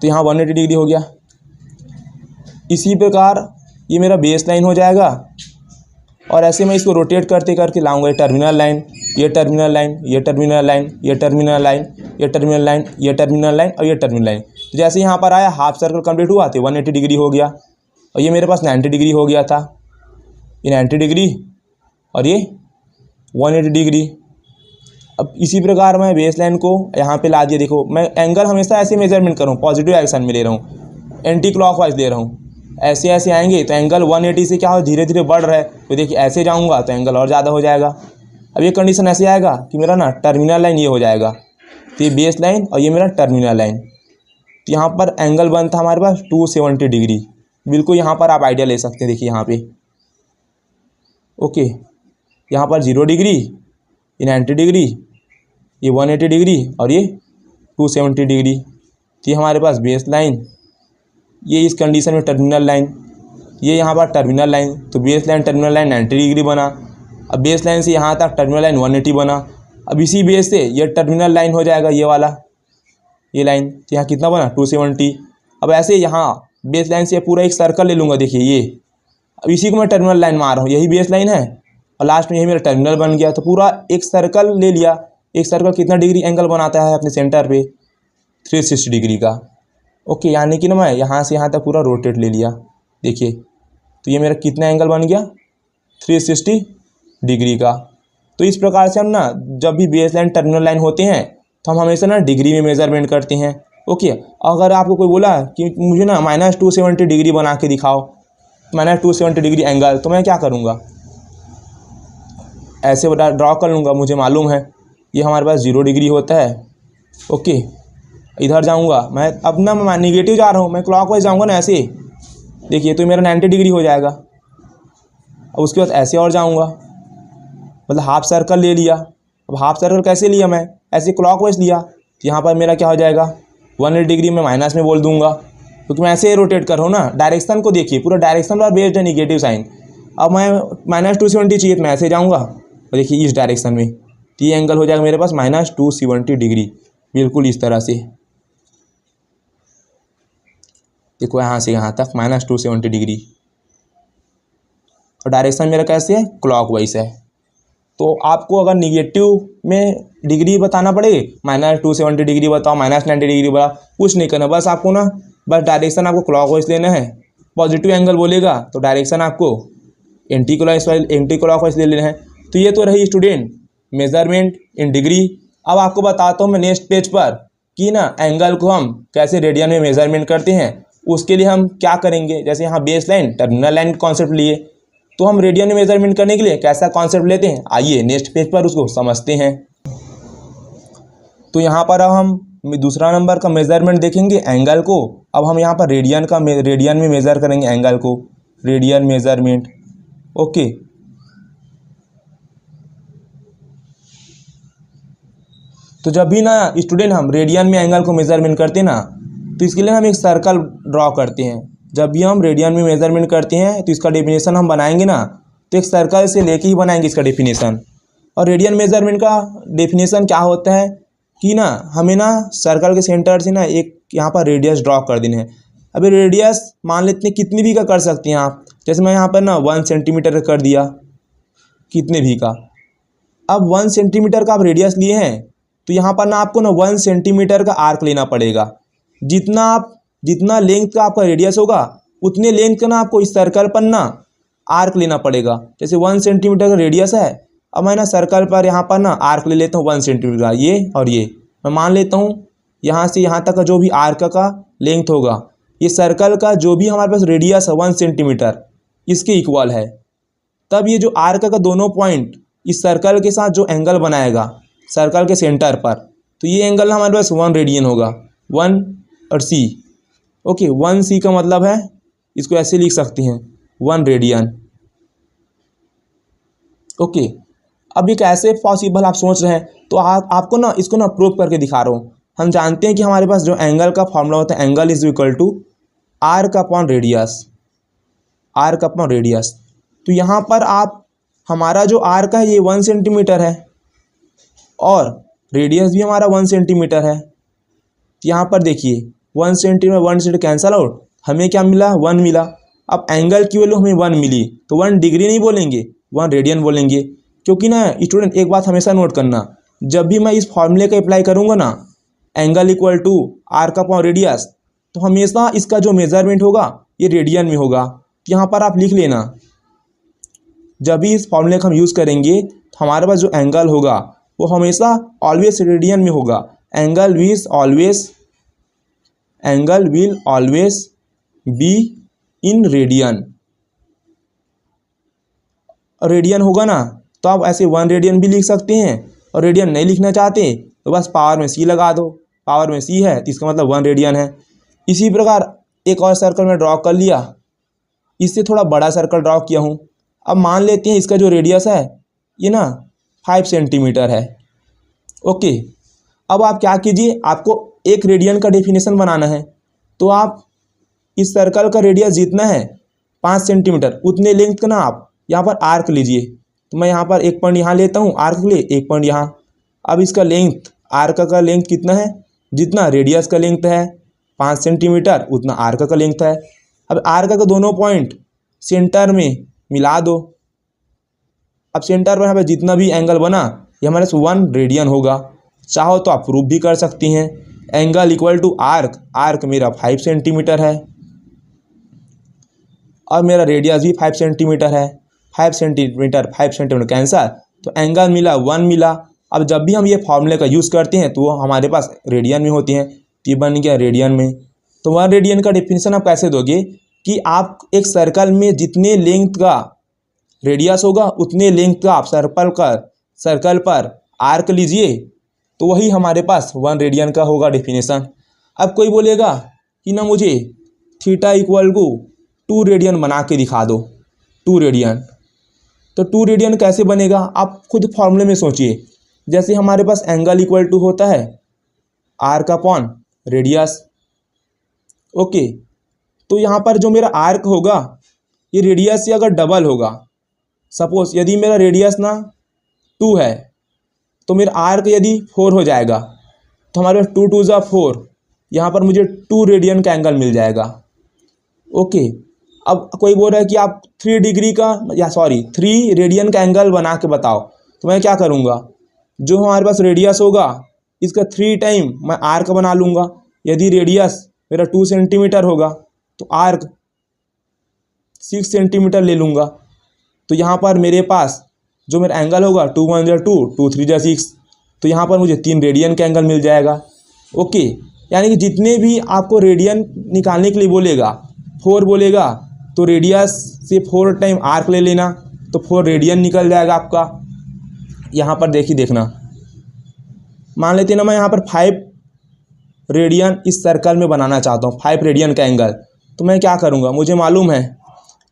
तो यहाँ 180 डिग्री हो गया। इसी प्रकार ये मेरा बेस लाइन हो जाएगा और ऐसे मैं इसको रोटेट करते करके लाऊंगा, ये टर्मिनल लाइन, ये टर्मिनल लाइन, ये टर्मिनल लाइन, ये टर्मिनल लाइन, ये टर्मिनल लाइन, ये टर्मिनल लाइन और ये टर्मिनल लाइन। तो जैसे यहाँ पर आया हाफ सर्कल कंप्लीट हुआ तो 180 डिग्री हो गया और ये मेरे पास 90 डिग्री हो गया था, ये 90 डिग्री और ये 180 डिग्री। अब इसी प्रकार मैं बेस लाइन को यहाँ पे ला दिया। देखो मैं एंगल हमेशा ऐसे मेजरमेंट कर रहा हूँ, पॉजिटिव एक्शन में ले रहा हूँ, एंटी क्लॉकवाइज ले रहा हूँ। ऐसे ऐसे आएंगे तो एंगल 180 से क्या हो धीरे धीरे बढ़ रहा है, तो देखिए ऐसे जाऊँगा तो एंगल और ज़्यादा हो जाएगा। अब ये कंडीशन ऐसे आएगा कि मेरा ना टर्मिनल लाइन ये हो जाएगा, तो ये बेस लाइन और ये मेरा टर्मिनल लाइन। तो यहाँ पर एंगल बनता हमारे पास 270 डिग्री, बिल्कुल यहाँ पर आप आइडिया ले सकते हैं। देखिए यहाँ पे ओके, यहाँ पर 0 डिग्री, ये 90 डिग्री, ये 180 डिग्री और ये 270 डिग्री। तो ये हमारे पास बेस लाइन, ये इस कंडीशन में टर्मिनल लाइन, ये यहाँ पर टर्मिनल लाइन, तो base line terminal line 90 degree बना। अब बेस लाइन से यहाँ तक टर्मिनल लाइन 180 बना। अब इसी बेस से ये टर्मिनल लाइन हो जाएगा, ये वाला ये लाइन, तो यहाँ कितना बना 270। अब ऐसे यहाँ बेस लाइन से पूरा एक सर्कल ले लूँगा, देखिए ये, अब इसी को मैं टर्मिनल लाइन मार रहा हूँ, यही बेस लाइन है और लास्ट में यही मेरा टर्मिनल बन गया। तो पूरा एक सर्कल ले लिया। एक सर्कल कितना डिग्री एंगल बनाता है अपने सेंटर पे? 360 डिग्री का। ओके, यानी कि ना मैं यहाँ से यहाँ तक पूरा रोटेट ले लिया, देखिए तो ये मेरा कितना एंगल बन गया 360 डिग्री का। तो इस प्रकार से हम ना जब भी बेस लाइन टर्मिनल लाइन होते हैं तो हम हमेशा ना डिग्री में मेजरमेंट करते हैं। ओके, अगर आपको कोई बोला कि मुझे ना -270 डिग्री बना के दिखाओ, -270 डिग्री एंगल, तो मैं क्या करूँगा, ऐसे ड्रॉ कर लूँगा। मुझे मालूम है ये हमारे पास 0 डिग्री होता है। ओके, इधर जाऊँगा मैं, अब ना मैं निगेटिव जा रहा हूँ, मैं क्लॉकवाइज जाऊँगा ना ऐसे, देखिए तो मेरा 90 डिग्री हो जाएगा। अब उसके बाद ऐसे और जाऊँगा, मतलब हाफ सर्कल ले लिया। अब हाफ सर्कल कैसे लिया मैं, ऐसे क्लॉकवाइज लिया, तो यहाँ पर मेरा क्या हो जाएगा 180 डिग्री में माइनस में बोल दूँगा, क्योंकि मैं ऐसे रोटेट कर रहा हूँ ना। डायरेक्शन को देखिए, पूरा डायरेक्शन और बेस्ड है निगेटिव साइन। अब मैं -270 चाहिए तो मैं ऐसे जाऊँगा और देखिए इस डायरेक्शन में, तो ये एंगल हो जाएगा मेरे पास -270 डिग्री, बिल्कुल इस तरह से। देखो यहाँ से यहाँ तक -270 डिग्री और डायरेक्शन मेरा कैसे है, क्लॉकवाइज है। तो आपको अगर निगेटिव में डिग्री बताना पड़े, -270 डिग्री बताओ, -90 डिग्री बताओ, कुछ नहीं करना, बस आपको ना बस डायरेक्शन आपको क्लॉकवाइज लेना है। पॉजिटिव एंगल बोलेगा तो डायरेक्शन आपको एंटी क्लॉकवाइज ले लेना है। तो ये तो रही स्टूडेंट मेजरमेंट इन डिग्री। अब आपको बताता हूँ मैं नेक्स्ट पेज पर कि ना एंगल को हम कैसे रेडियन में मेजरमेंट करते हैं। उसके लिए हम क्या करेंगे, जैसे यहाँ base line terminal line concept लिए, तो हम रेडियन में मेजरमेंट करने के लिए कैसा कॉन्सेप्ट लेते हैं, आइए नेक्स्ट पेज पर उसको समझते हैं। तो यहाँ पर अब हम दूसरा नंबर का मेजरमेंट देखेंगे एंगल को। अब हम यहाँ पर रेडियन में मेजर करेंगे एंगल को, रेडियन मेजरमेंट। ओके, तो जब भी ना स्टूडेंट हम रेडियन में एंगल को मेजरमेंट करते हैं ना, तो इसके लिए हम एक सर्कल ड्रॉ करते हैं। जब भी हम रेडियन में मेजरमेंट करते हैं तो इसका डेफिनेशन हम बनाएंगे ना, तो एक सर्कल से लेके ही बनाएंगे इसका डेफिनेशन। और रेडियन मेजरमेंट का डेफिनेशन क्या होता है कि ना हमें ना सर्कल के सेंटर से ना एक यहाँ पर रेडियस ड्रॉ कर देने हैं। अभी रेडियस मान लेते हैं कितनी भी का कर सकते हैं आप, जैसे मैं यहाँ पर ना 1 सेंटीमीटर कर दिया, कितने भी का। अब 1 सेंटीमीटर का आप रेडियस लिए हैं तो यहाँ पर ना आपको ना 1 सेंटीमीटर का आर्क लेना पड़ेगा। जितना लेंथ का आपका रेडियस होगा उतने लेंथ का ना आपको इस सर्कल पर ना आर्क लेना पड़ेगा। जैसे 1 सेंटीमीटर का रेडियस है, अब मैं ना सर्कल पर यहाँ पर ना आर्क ले लेता हूँ 1 सेंटीमीटर का, ये और ये मैं मान लेता हूँ। यहाँ से यहाँ तक का जो भी आर्क का लेंथ होगा, ये सर्कल का जो भी हमारे पास रेडियस है 1 सेंटीमीटर, इसके इक्वल है। तब ये जो आर्क का दोनों पॉइंट इस सर्कल के साथ जो एंगल बनाएगा सर्कल के सेंटर पर, तो ये एंगल हमारे पास 1 रेडियन होगा। 1 और C, ओके 1C का मतलब है, इसको ऐसे लिख सकते हैं 1 रेडियन। ओके, अब ये कैसे पॉसिबल आप सोच रहे हैं, तो आपको ना इसको ना प्रूव करके दिखा रहा हूँ। हम जानते हैं कि हमारे पास जो एंगल का फॉर्मूला होता है, angle is equal to arc upon radius, arc upon radius. तो यहाँ पर आप हमारा जो आर्क है ये 1 सेंटीमीटर है और रेडियस भी हमारा 1 सेंटीमीटर है। तो यहाँ पर देखिए 1 सेंटीमीटर 1 सेंटीमीटर कैंसल आउट, हमें क्या मिला 1 मिला। अब एंगल की वैल्यू हमें 1 मिली तो 1 डिग्री नहीं बोलेंगे, 1 रेडियन बोलेंगे। क्योंकि ना स्टूडेंट एक बात हमेशा नोट करना, जब भी मैं इस फॉर्मूले का अप्लाई करूँगा ना, angle equal to arc upon radius, तो हमेशा इसका जो मेजरमेंट होगा ये रेडियन में होगा। यहाँ पर आप लिख लेना, जब भी इस फॉर्मूले का हम यूज़ करेंगे तो हमारे पास जो एंगल होगा वो हमेशा ऑलवेज रेडियन में होगा। Angle will always be in radian. Radian होगा ना तो आप ऐसे 1 रेडियन भी लिख सकते हैं, और रेडियन नहीं लिखना चाहते तो बस पावर में C लगा दो। पावर में C है तो इसका मतलब 1 रेडियन है। इसी प्रकार एक और सर्कल में ड्रॉ कर लिया, इससे थोड़ा बड़ा सर्कल ड्रॉ किया हूँ। अब मान लेते हैं इसका जो रेडियस है ये ना 5 सेंटीमीटर है। ओके, अब आप क्या कीजिए, आपको 1 रेडियन का डेफिनेशन बनाना है, तो आप इस सर्कल का रेडियस जितना है 5 सेंटीमीटर उतने लेंथ का ना आप यहाँ पर आर्क लीजिए। तो मैं यहाँ पर 1 पॉइंट यहाँ लेता हूँ आर्क के लिए, 1 पॉइंट यहाँ। अब इसका लेंथ, आर्क का लेंथ कितना है, जितना रेडियस का लेंथ है 5 सेंटीमीटर उतना आर्क का लेंथ है। अब आर्क का दोनों पॉइंट सेंटर में मिला दो। अब सेंटर पर यहाँ पर जितना भी एंगल बना ये हमारे 1 रेडियन होगा। चाहो तो आप प्रूफ भी कर सकती हैं, angle equal to arc, arc मेरा 5 सेंटीमीटर है और मेरा रेडियस भी 5 सेंटीमीटर है। 5 सेंटीमीटर कैंसर, तो एंगल मिला 1 मिला। अब जब भी हम ये फॉर्मूले का यूज़ करते हैं तो वो हमारे पास रेडियन में होती हैं, तो ये बन गया रेडियन में। तो 1 रेडियन का डेफिनेशन आप कैसे दोगे कि आप एक सर्कल में जितने लेंथ का रेडियस होगा उतने लेंथ का आप सर्कल पर आर्क लीजिए, तो वही हमारे पास 1 रेडियन का होगा डेफिनेशन। अब कोई बोलेगा कि ना मुझे थीटा इक्वल टू 2 रेडियन बना के दिखा दो, 2 रेडियन। तो 2 रेडियन कैसे बनेगा, आप खुद फॉर्मूले में सोचिए। जैसे हमारे पास एंगल इक्वल टू होता है आर्क अपॉन रेडियस। ओके, तो यहाँ पर जो मेरा आर्क होगा ये रेडियस से अगर डबल होगा, सपोज यदि मेरा रेडियस ना 2 है तो मेरा आर्क यदि 4 हो जाएगा, तो हमारे पास 2 2 ज़ा 4, यहाँ पर मुझे 2 रेडियन का एंगल मिल जाएगा। ओके, अब कोई बोल रहा है कि आप 3 रेडियन का एंगल बना के बताओ, तो मैं क्या करूँगा, जो हमारे पास रेडियस होगा इसका 3 टाइम मैं आर्क बना लूँगा। यदि रेडियस मेरा 2 सेंटीमीटर होगा तो आर्क 6 सेंटीमीटर ले लूँगा। तो यहाँ पर मेरे पास जो मेरा एंगल होगा 2 1 ज़ा 2, 2 3 ज़ा 6, तो यहाँ पर मुझे 3 रेडियन का एंगल मिल जाएगा। ओके, यानी कि जितने भी आपको रेडियन निकालने के लिए बोलेगा, 4 बोलेगा तो रेडियस से 4 टाइम आर्क ले लेना, तो 4 रेडियन निकल जाएगा आपका। यहाँ पर देखना, मान लेते ना मैं यहाँ पर 5 रेडियन इस सर्कल में बनाना चाहता हूँ, 5 रेडियन का एंगल। तो मैं क्या करूँगा, मुझे मालूम है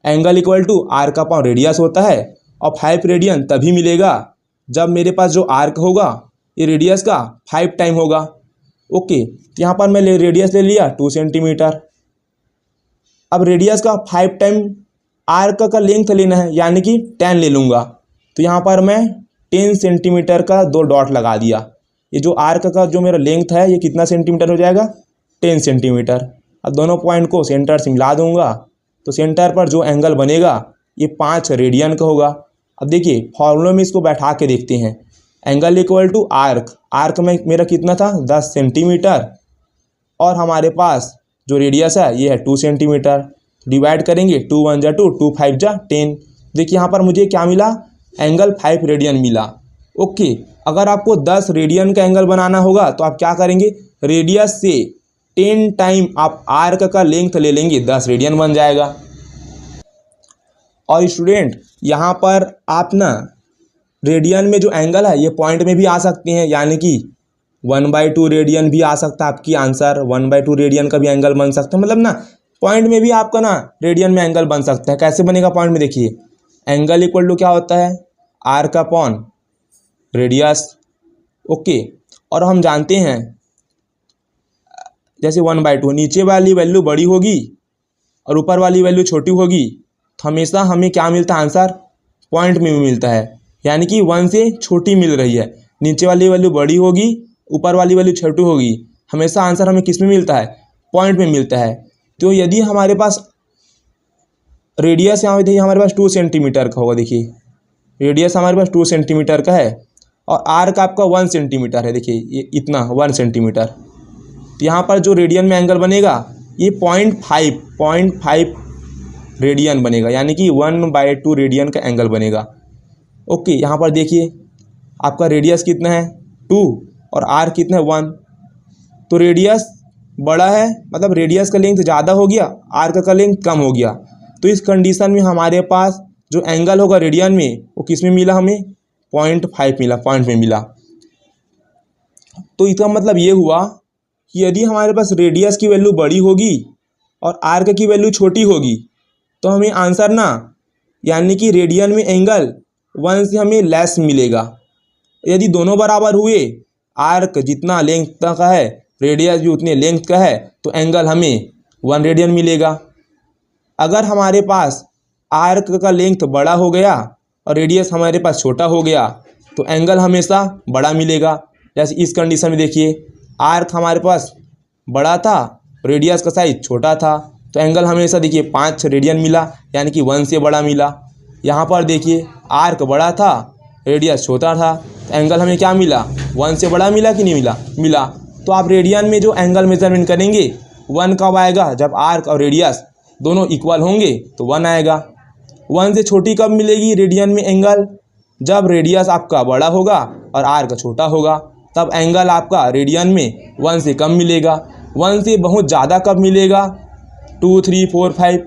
angle equal to arc upon radius होता है, और 5 रेडियन तभी मिलेगा जब मेरे पास जो आर्क होगा ये रेडियस का 5 टाइम होगा। ओके, तो यहाँ पर मैं रेडियस ले लिया 2 सेंटीमीटर। अब रेडियस का 5 टाइम आर्क का लेंथ लेना है, यानी कि 10 ले लूँगा। तो यहाँ पर मैं 10 सेंटीमीटर का 2 डॉट लगा दिया। ये जो आर्क का जो मेरा लेंथ है ये कितना सेंटीमीटर हो जाएगा, 10 सेंटीमीटर। अब दोनों पॉइंट को सेंटर से मिला दूंगा, तो सेंटर पर जो एंगल बनेगा ये 5 रेडियन का होगा। अब देखिए फॉर्मूले में इसको बैठा के देखते हैं। Angle equal to arc, arc में मेरा कितना था 10 सेंटीमीटर, और हमारे पास जो रेडियस है ये है 2 सेंटीमीटर। डिवाइड करेंगे, 2 1 जा 2, 2 5 जा 10। देखिए यहाँ पर मुझे क्या मिला, एंगल 5 रेडियन मिला। ओके, अगर आपको 10 रेडियन का एंगल बनाना होगा तो आप क्या करेंगे, रेडियस से 10 टाइम आप आर्क का लेंथ ले लेंगे, 10 रेडियन बन जाएगा। और स्टूडेंट यहाँ पर आप ना रेडियन में जो एंगल है ये पॉइंट में भी आ सकते हैं, यानी कि 1/2 रेडियन भी आ सकता है आपकी आंसर। 1/2 रेडियन का भी एंगल बन सकता है, मतलब ना पॉइंट में भी आपका ना रेडियन में एंगल बन सकता है। कैसे बनेगा पॉइंट में, देखिए एंगल इक्वल टू क्या होता है, आर्क अपॉन रेडियस। ओके, और हम जानते हैं जैसे 1/2 नीचे वाली वैल्यू बड़ी होगी और ऊपर वाली वैल्यू छोटी होगी, तो हमेशा हमें क्या मिलता है आंसर, पॉइंट में भी मिलता है, यानी कि 1 से छोटी मिल रही है। नीचे वाली वैल्यू बड़ी होगी, ऊपर वाली वैल्यू छोटी होगी, हमेशा आंसर हमें किस में मिलता है, पॉइंट में मिलता है। तो यदि हमारे पास रेडियस यहाँ देखिए हमारे पास 2 सेंटीमीटर का होगा, देखिए रेडियस हमारे पास 2 सेंटीमीटर का है और आर्क आपका 1 सेंटीमीटर है, देखिए ये इतना 1 सेंटीमीटर। तो यहाँ पर जो रेडियन में एंगल बनेगा ये 0.5 रेडियन बनेगा, यानी कि 1/2 रेडियन का एंगल बनेगा। ओके, यहाँ पर देखिए आपका रेडियस कितना है 2 और आर कितना है 1, तो रेडियस बड़ा है, मतलब रेडियस का लेंथ ज़्यादा हो गया, आर्क का लेंथ कम हो गया। तो इस कंडीशन में हमारे पास जो एंगल होगा रेडियन में वो किस में मिला, हमें 0.5 मिला, पॉइंट में मिला। तो इसका मतलब ये हुआ कि यदि हमारे पास रेडियस की वैल्यू बड़ी होगी और आर्क की वैल्यू छोटी होगी तो हमें आंसर ना, यानी कि रेडियन में एंगल 1 से हमें लेस मिलेगा। यदि दोनों बराबर हुए, आर्क जितना लेंथ का है रेडियस भी उतने लेंथ का है, तो एंगल हमें 1 रेडियन मिलेगा। अगर हमारे पास आर्क का लेंथ बड़ा हो गया और रेडियस हमारे पास छोटा हो गया तो एंगल हमेशा बड़ा मिलेगा। जैसे इस कंडीशन में देखिए आर्क हमारे पास बड़ा था, रेडियस का साइज छोटा था, तो एंगल हमेशा देखिए 5 रेडियन मिला, यानी कि 1 से बड़ा मिला। यहाँ पर देखिए आर्क बड़ा था, रेडियस छोटा था, तो एंगल हमें क्या मिला, 1 से बड़ा मिला कि नहीं मिला, मिला। तो आप रेडियन में जो एंगल मेजरमेंट करेंगे 1 कब आएगा, जब आर्क और रेडियस दोनों इक्वल होंगे तो 1 आएगा। 1 से छोटी कब मिलेगी रेडियन में एंगल, जब रेडियस आपका बड़ा होगा और आर्क छोटा होगा, तब एंगल आपका रेडियन में 1 से कम मिलेगा। 1 से बहुत ज़्यादा कब मिलेगा, 2 3 4 5,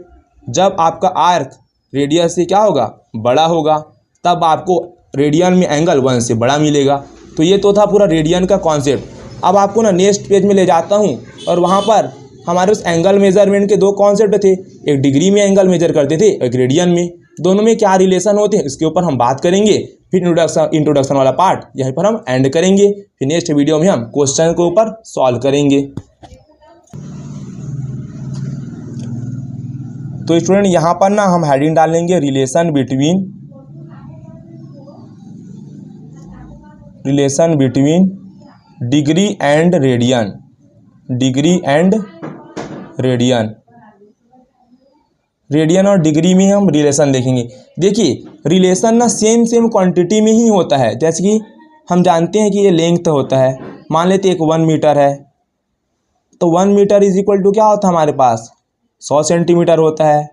जब आपका आर्क रेडियस से क्या होगा, बड़ा होगा, तब आपको रेडियन में एंगल 1 से बड़ा मिलेगा। तो ये तो था पूरा रेडियन का कॉन्सेप्ट। अब आपको ना नेक्स्ट पेज में ले जाता हूँ और वहाँ पर हमारे उस एंगल मेजरमेंट के 2 कॉन्सेप्ट थे, एक डिग्री में एंगल मेजर करते थे, एक रेडियन में। दोनों में क्या रिलेशन होते हैं इसके ऊपर हम बात करेंगे। फिर इंट्रोडक्शन वाला पार्ट यहीं पर हम एंड करेंगे। फिर नेक्स्ट वीडियो में हम क्वेश्चन के ऊपर सॉल्व करेंगे। तो स्टूडेंट यहाँ पर ना हम हेडिंग डालेंगे relation between degree and radian, degree and radian और डिग्री में हम रिलेशन देखेंगे। देखिए रिलेशन ना सेम क्वांटिटी में ही होता है। जैसे कि हम जानते हैं कि ये लेंथ होता है, मान लेते एक 1 मीटर है, तो 1 मीटर इज इक्वल टू क्या होता है हमारे पास 100 सेंटीमीटर होता है।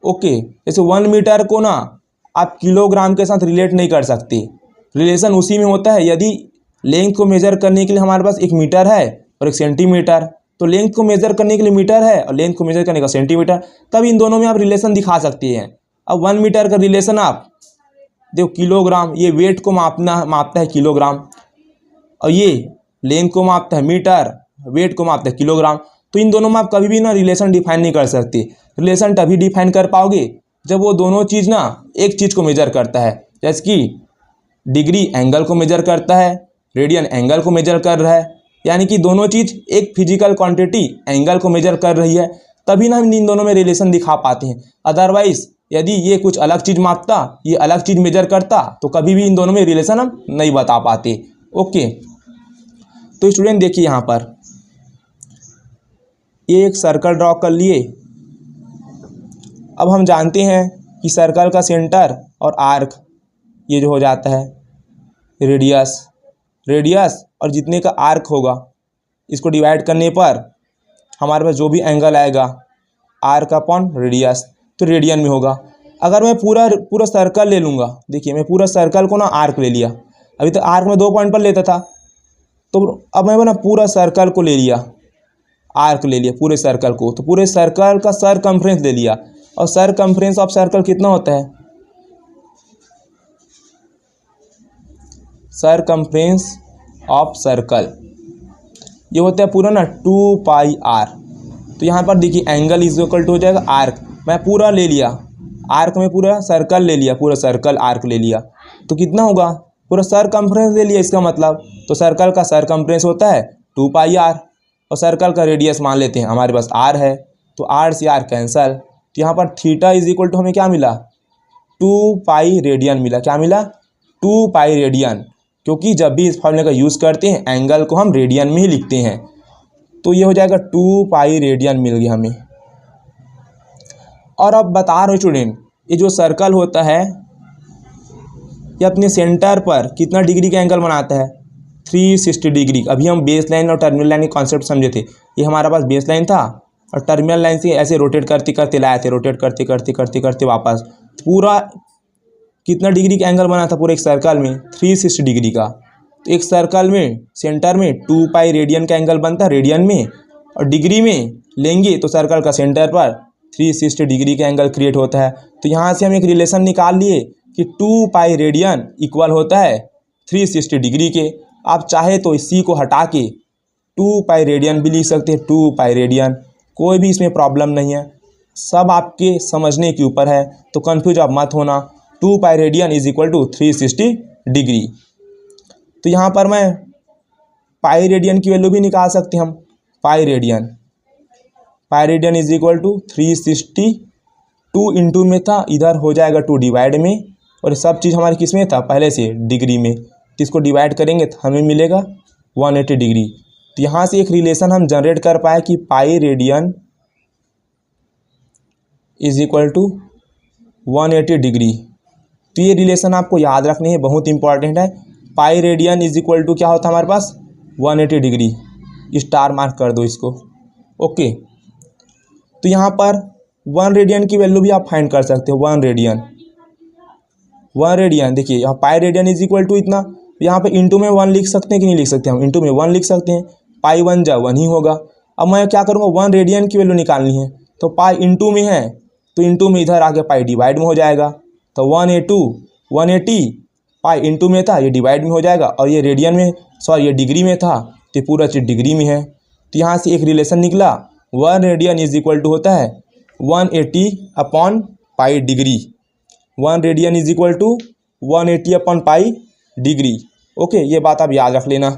ओके, जैसे 1 मीटर को ना आप किलोग्राम के साथ रिलेट नहीं कर सकते, रिलेशन उसी में होता है। यदि लेंथ को मेजर करने के लिए हमारे पास 1 मीटर है और 1 सेंटीमीटर, तो लेंथ को मेजर करने के लिए मीटर है और लेंथ को मेजर करने का सेंटीमीटर, तब इन दोनों में आप रिलेशन दिखा सकते हैं। अब 1 मीटर का रिलेशन आप देखो किलोग्राम, ये वेट को मापता है किलोग्राम, और ये लेंथ को मापता है मीटर, वेट को मापता है किलोग्राम। तो इन दोनों में आप कभी भी ना रिलेशन डिफाइन नहीं कर सकते। रिलेशन तभी डिफाइन कर पाओगे जब वो दोनों चीज़ ना एक चीज़ को मेजर करता है। जैसे कि डिग्री एंगल को मेजर करता है, रेडियन एंगल को मेजर कर रहा है, यानी कि दोनों चीज़ एक फिजिकल क्वांटिटी एंगल को मेजर कर रही है, तभी ना हम इन दोनों में रिलेशन दिखा पाते हैं। अदरवाइज यदि ये कुछ अलग चीज़ मापता, ये अलग चीज़ मेजर करता, तो कभी भी इन दोनों में रिलेशन हम नहीं बता पाते। ओके, तो स्टूडेंट देखिए यहाँ पर ये एक सर्कल ड्रॉ कर लिए। अब हम जानते हैं कि सर्कल का सेंटर और आर्क ये जो हो जाता है रेडियस और जितने का आर्क होगा इसको डिवाइड करने पर हमारे पास जो भी एंगल आएगा आर्क अपॉन रेडियस तो रेडियन में होगा। अगर मैं पूरा सर्कल ले लूँगा, देखिए मैं पूरा सर्कल को ना आर्क ले लिया, अभी तक आर्क में 2 पॉइंट पर लेता था, तो अब मैं ना पूरा सर्कल को ले लिया, आर्क ले लिया पूरे सर्कल को, तो पूरे सर्कल का सरकमफ्रेंस ले लिया। और सरकमफ्रेंस ऑफ सर्कल कितना होता है? सरकमफ्रेंस ऑफ सर्कल ये होता है पूरा ना 2πr। तो यहाँ पर देखिए एंगल इज इक्वल टू हो जाएगा आर्क, मैं पूरा ले लिया, आर्क में पूरा सर्कल ले लिया, पूरा सर्कल आर्क ले लिया, तो कितना होगा? पूरा सरकमफ्रेंस ले लिया इसका मतलब। तो सर्कल का सरकमफ्रेंस होता है 2πr और सर्कल का रेडियस मान लेते हैं, हमारे पास r है, तो r से r कैंसल। तो यहाँ पर थीटा इज इक्वल टू हमें क्या मिला? 2π रेडियन मिला। क्या मिला? 2π रेडियन, क्योंकि जब भी इस फॉर्मूले का यूज़ करते हैं एंगल को हम रेडियन में ही लिखते हैं। तो ये हो जाएगा 2π रेडियन मिल गया हमें। और अब बता रहे स्टूडेंट, ये जो सर्कल होता है ये अपने सेंटर पर कितना डिग्री का एंगल बनाता है? 360 डिग्री। अभी हम बेस लाइन और टर्मिनल लाइन के कॉन्सेप्ट समझे थे। ये हमारा पास बेस लाइन था और टर्मिनल लाइन से ऐसे रोटेट करते करते लाए थे, रोटेट करते करते करते करते वापस पूरा कितना डिग्री का एंगल बना था पूरे एक सर्कल में? 360 डिग्री का। तो एक सर्कल में सेंटर में 2π रेडियन का एंगल बनता है रेडियन में, और डिग्री में लेंगे तो सर्कल का सेंटर पर 360 डिग्री का एंगल क्रिएट होता है। तो यहाँ से हम एक रिलेशन निकाल लिए कि 2π रेडियन इक्वल होता है 360 डिग्री के। आप चाहे तो इसी को हटा के 2π रेडियन भी लिख सकते हैं, 2π रेडियन, कोई भी इसमें प्रॉब्लम नहीं है, सब आपके समझने के ऊपर है, तो कन्फ्यूज आप मत होना। 2π radian is equal to 360 degree. तो यहाँ पर मैं पाई रेडियन की वैल्यू भी निकाल सकते हैं हम। Pi radian is equal to 360, 2 into में था, इधर हो जाएगा 2 डिवाइड में, और सब चीज़ हमारी किस में था? पहले से डिग्री में। तो इसको डिवाइड करेंगे तो हमें मिलेगा 180 डिग्री। तो यहाँ से एक रिलेशन हम जनरेट कर पाए कि pi radian is equal to 180 degree. तो ये रिलेशन आपको याद रखने है, बहुत इंपॉर्टेंट है। Pi radian is equal to क्या होता है हमारे पास? 180 डिग्री। स्टार मार्क कर दो इसको। ओके, तो यहाँ पर 1 रेडियन की वैल्यू भी आप फाइंड कर सकते हो। 1 रेडियन देखिए यहाँ pi radian is equal to इतना, यहाँ पे इंटू में 1 लिख सकते हैं कि नहीं लिख सकते? हम इंटू में 1 लिख सकते हैं, पाई 1 जा 1 ही होगा। अब मैं क्या करूँगा? 1 रेडियन की वैल्यू निकालनी है, तो पाई इंटू में है तो इंटू में इधर आके पाई डिवाइड में हो जाएगा, तो 180 पाई इंटू में था, ये डिवाइड में हो जाएगा, और ये रेडियन में ये डिग्री में था, तो पूरा चीज़ डिग्री में है। तो यहाँ से एक रिलेशन निकला, 1 रेडियन इज इक्वल टू होता है 180 upon pi degree. 1 radian is equal to 180 upon pi degree. Okay, ये बात आप याद रख लेना।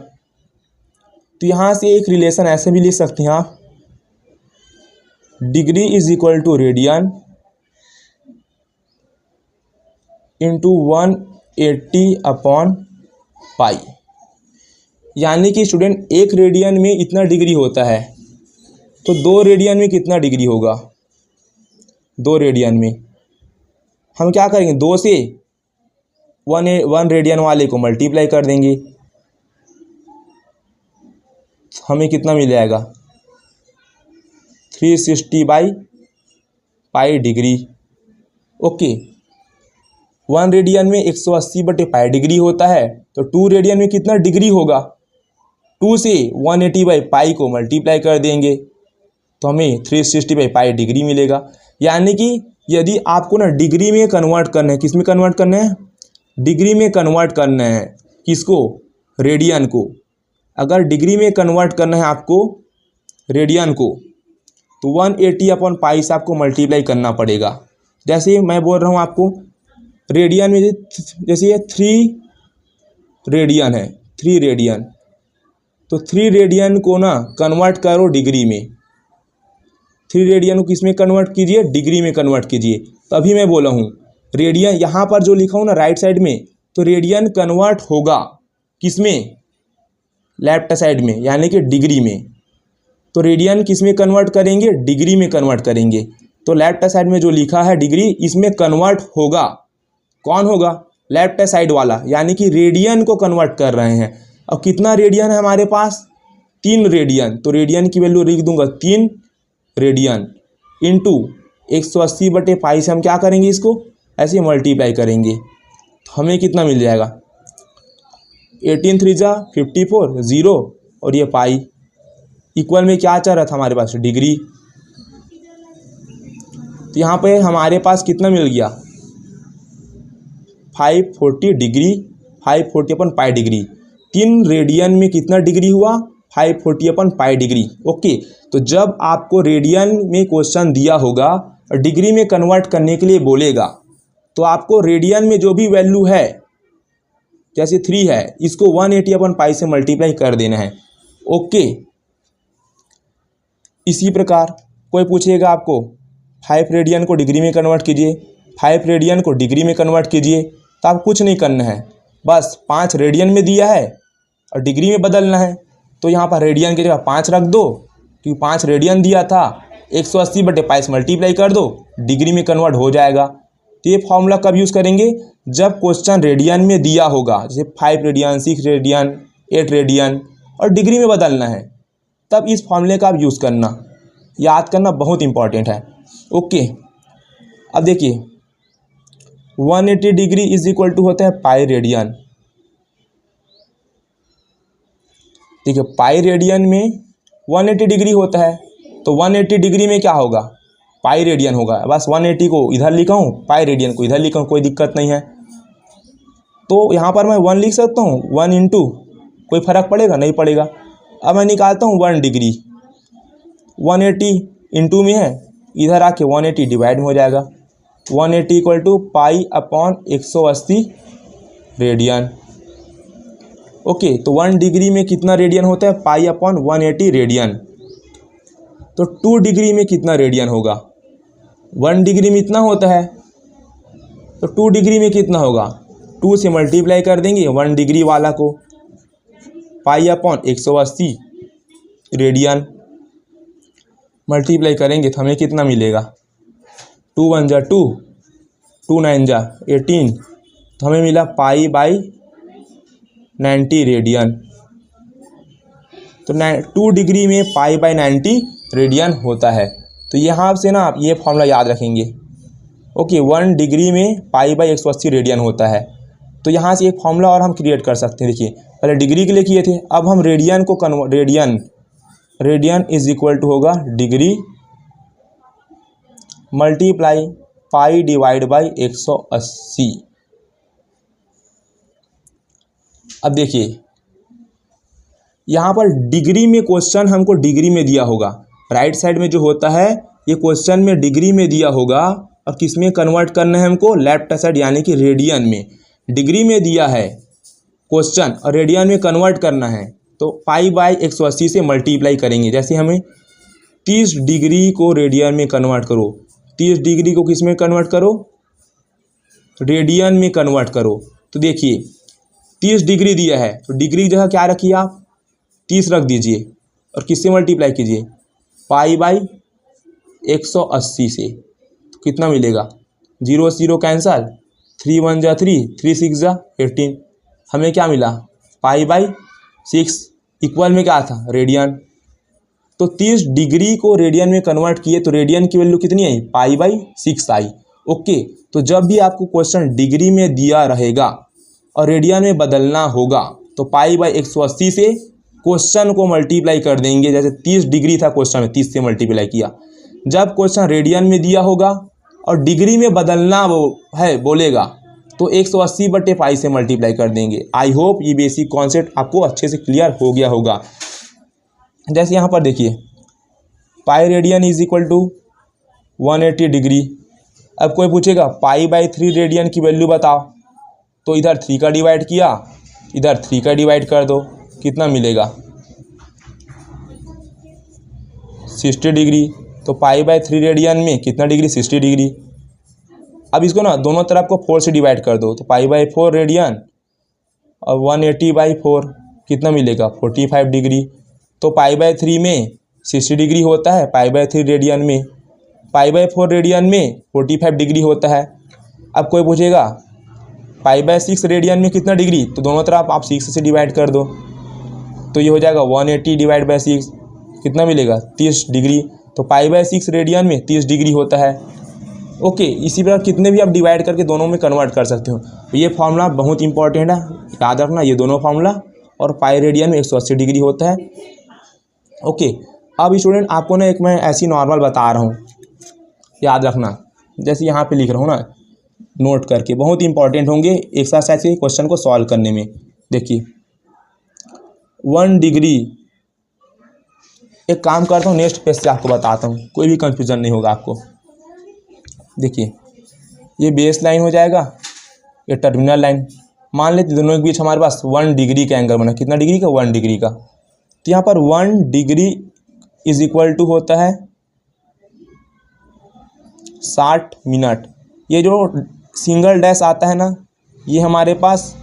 तो यहाँ से एक रिलेशन ऐसे भी लिख सकते हैं आप, degree is equal to radian into 180 upon pi. यानी कि स्टूडेंट एक रेडियन में इतना डिग्री होता है, तो 2 रेडियन में कितना डिग्री होगा? 2 रेडियन में हम क्या करेंगे? 2 से 1 रेडियन वाले को मल्टीप्लाई कर देंगे, हमें कितना मिल जाएगा? 360 by pi degree. Okay, 1 radian में 180 बटे पाई डिग्री होता है, तो 2 रेडियन में कितना डिग्री होगा? 2 से 180 बाई पाई को मल्टीप्लाई कर देंगे तो हमें 360 बाई पाई डिग्री मिलेगा। यानी कि यदि आपको ना डिग्री में कन्वर्ट करना है, किस में कन्वर्ट करना है? डिग्री में कन्वर्ट करना है। किसको? रेडियन को। अगर डिग्री में कन्वर्ट करना है आपको रेडियन को, तो 180 अपॉन पाई से आपको मल्टीप्लाई करना पड़ेगा। जैसे मैं बोल रहा हूँ आपको रेडियन में, जैसे ये 3 रेडियन है, 3 रेडियन, तो 3 रेडियन को ना कन्वर्ट करो डिग्री में, 3 रेडियन को किस में कन्वर्ट कीजिए, डिग्री में कन्वर्ट कीजिए। तो अभी मैं बोला हूँ रेडियन, यहाँ पर जो लिखा हूँ ना राइट साइड में, तो रेडियन कन्वर्ट होगा किस में, लेफ्ट साइड में, यानी कि डिग्री में। तो रेडियन किस में कन्वर्ट करेंगे, डिग्री में कन्वर्ट करेंगे। तो लेफ्ट साइड में जो लिखा है डिग्री, इसमें कन्वर्ट होगा, कौन होगा, लेफ्ट साइड वाला, यानी कि रेडियन को कन्वर्ट कर रहे हैं। अब कितना रेडियन है हमारे पास, 3 रेडियन। तो रेडियन की वैल्यू लिख दूंगा 3 रेडियन इंटू 180/π से हम क्या करेंगे, इसको ऐसे मल्टीप्लाई करेंगे। तो हमें कितना मिल जाएगा, 18 3 जा 54, 0 और ये पाई इक्वल में क्या चल रहा था हमारे पास, डिग्री। तो यहाँ पे हमारे पास कितना मिल गया, 540 डिग्री, 540/π डिग्री। 3 रेडियन में कितना डिग्री हुआ, 540/π डिग्री। ओके, तो जब आपको रेडियन में क्वेश्चन दिया होगा और डिग्री में कन्वर्ट करने के लिए बोलेगा, तो आपको रेडियन में जो भी वैल्यू है, जैसे 3 है, इसको 180/π से मल्टीप्लाई कर देना है। ओके, इसी प्रकार कोई पूछेगा आपको 5 रेडियन को डिग्री में कन्वर्ट कीजिए, 5 रेडियन को डिग्री में कन्वर्ट कीजिए, तो आप कुछ नहीं करना है, बस 5 रेडियन में दिया है और डिग्री में बदलना है। तो यहाँ पर रेडियन की जगह 5 रख दो, क्योंकि 5 रेडियन दिया था, 180/π से मल्टीप्लाई कर दो, डिग्री में कन्वर्ट हो जाएगा। तो ये फॉर्मूला कब यूज़ करेंगे, जब क्वेश्चन रेडियन में दिया होगा, जैसे 5 रेडियन, 6 रेडियन, 8 रेडियन और डिग्री में बदलना है, तब इस फॉर्मूले का आप यूज़ करना, याद करना बहुत इंपॉर्टेंट है। ओके, अब देखिए 180 डिग्री इज इक्वल टू होता है पाई रेडियन। देखिए पाई रेडियन में 180 डिग्री होता है, तो 180 डिग्री में क्या होगा, पाई रेडियन होगा। बस 180 को इधर लिखा हूँ, पाई रेडियन को इधर लिखा हूँ, कोई दिक्कत नहीं है। तो यहाँ पर मैं 1 लिख सकता हूँ, 1 इंटू, कोई फ़र्क पड़ेगा, नहीं पड़ेगा। अब मैं निकालता हूँ 1 डिग्री, 180 इंटू में है, इधर आके 180 डिवाइड हो जाएगा, 180 इक्वल टू π/180 रेडियन। ओके, तो 1 डिग्री में कितना रेडियन होता है, π/180 रेडियन। तो 2 डिग्री में कितना रेडियन होगा, 1 डिग्री में इतना होता है, तो 2 डिग्री में कितना होगा, 2 से मल्टीप्लाई कर देंगे 1 डिग्री वाला को, π/180 रेडियन मल्टीप्लाई करेंगे तो हमें कितना मिलेगा, 2 1 जा 2, 2 9 जा 18, तो हमें मिला π/90 रेडियन। तो 2 डिग्री में π/90 रेडियन होता है। तो यहाँ से ना आप ये फॉर्मूला याद रखेंगे। ओके, 1 डिग्री में π/180 रेडियन होता है। तो यहाँ से एक फॉर्मूला और हम क्रिएट कर सकते हैं। देखिए पहले डिग्री के लिए किए थे, अब हम रेडियन को रेडियन इज इक्वल टू होगा डिग्री मल्टीप्लाई π/180। अब देखिए यहाँ पर डिग्री में क्वेश्चन हमको डिग्री में दिया होगा, राइट साइड में जो होता है ये क्वेश्चन में डिग्री में दिया होगा, और किस में कन्वर्ट करना है हमको, लेफ्ट साइड यानी कि रेडियन में। डिग्री में दिया है क्वेश्चन और रेडियन में कन्वर्ट करना है, तो π/180 से मल्टीप्लाई करेंगे। जैसे हमें 30 डिग्री को रेडियन में कन्वर्ट करो, 30 डिग्री को किस में कन्वर्ट करो, रेडियन में कन्वर्ट करो। तो देखिए 30 डिग्री दिया है, तो डिग्री की जगह क्या रखिए आप, 30 रख दीजिए और किससे मल्टीप्लाई कीजिए, π/180 से। तो कितना मिलेगा, 0 0 कैंसल, 3 1 जा 3, 3 6 जा 18, हमें क्या मिला, π/6 इक्वल में क्या था, रेडियन। तो 30 डिग्री को रेडियन में कन्वर्ट किए तो रेडियन की वैल्यू कितनी आई, π/6 आई। ओके, तो जब भी आपको क्वेश्चन डिग्री में दिया रहेगा और रेडियन में बदलना होगा, तो π/180 से क्वेश्चन को मल्टीप्लाई कर देंगे। जैसे 30 डिग्री था क्वेश्चन में, 30 से मल्टीप्लाई किया। जब क्वेश्चन रेडियन में दिया होगा और डिग्री में बदलना है बोलेगा, तो 180/π से मल्टीप्लाई कर देंगे। आई होप ये बेसिक कॉन्सेप्ट आपको अच्छे से क्लियर हो गया होगा। जैसे यहाँ पर देखिए pi radian is equal to 180 degree. अब कोई पूछेगा π/3 रेडियन की वैल्यू बताओ, तो इधर 3 का डिवाइड किया, इधर 3 का डिवाइड कर दो, कितना मिलेगा, 60 डिग्री। तो π/3 रेडियन में कितना डिग्री, 60 डिग्री। अब इसको ना दोनों तरफ को 4 से डिवाइड कर दो, तो π/4 रेडियन और 180/4 कितना मिलेगा, 45 डिग्री। तो π/3 में 60 डिग्री होता है, π/3 रेडियन में, π/4 रेडियन में 45 डिग्री होता है। अब कोई पूछेगा π/6 रेडियन में कितना डिग्री, तो दोनों तरफ आप 6 से डिवाइड कर दो, तो ये हो जाएगा 180/6 कितना मिलेगा, 30 डिग्री। तो π/6 रेडियन में 30 डिग्री होता है। ओके, इसी प्रकार कितने भी आप डिवाइड करके दोनों में कन्वर्ट कर सकते हो। तो ये फॉर्मूला बहुत इंपॉर्टेंट है, याद रखना ये दोनों फॉर्मूला। और पाई रेडियन में 180 डिग्री होता है। ओके, अब स्टूडेंट आपको ना एक मैं ऐसी नॉर्मल बता रहा हूँ, याद रखना, जैसे यहाँ पे लिख रहा हूँ ना, नोट करके, बहुत इंपॉर्टेंट होंगे एक्सरसाइज के क्वेश्चन को सॉल्व करने में। देखिए 1 डिग्री, एक काम करता हूँ नेक्स्ट पेज से आपको बताता हूँ, कोई भी कंफ्यूजन नहीं होगा आपको। देखिए ये बेस लाइन हो जाएगा, ये टर्मिनल लाइन, मान लेते दोनों के बीच हमारे पास 1 डिग्री का एंगल बना, कितना डिग्री का, 1 डिग्री का। तो यहाँ पर 1 डिग्री इज इक्वल टू होता है 60 मिनट। ये जो सिंगल डैश आता है ना, ये हमारे पास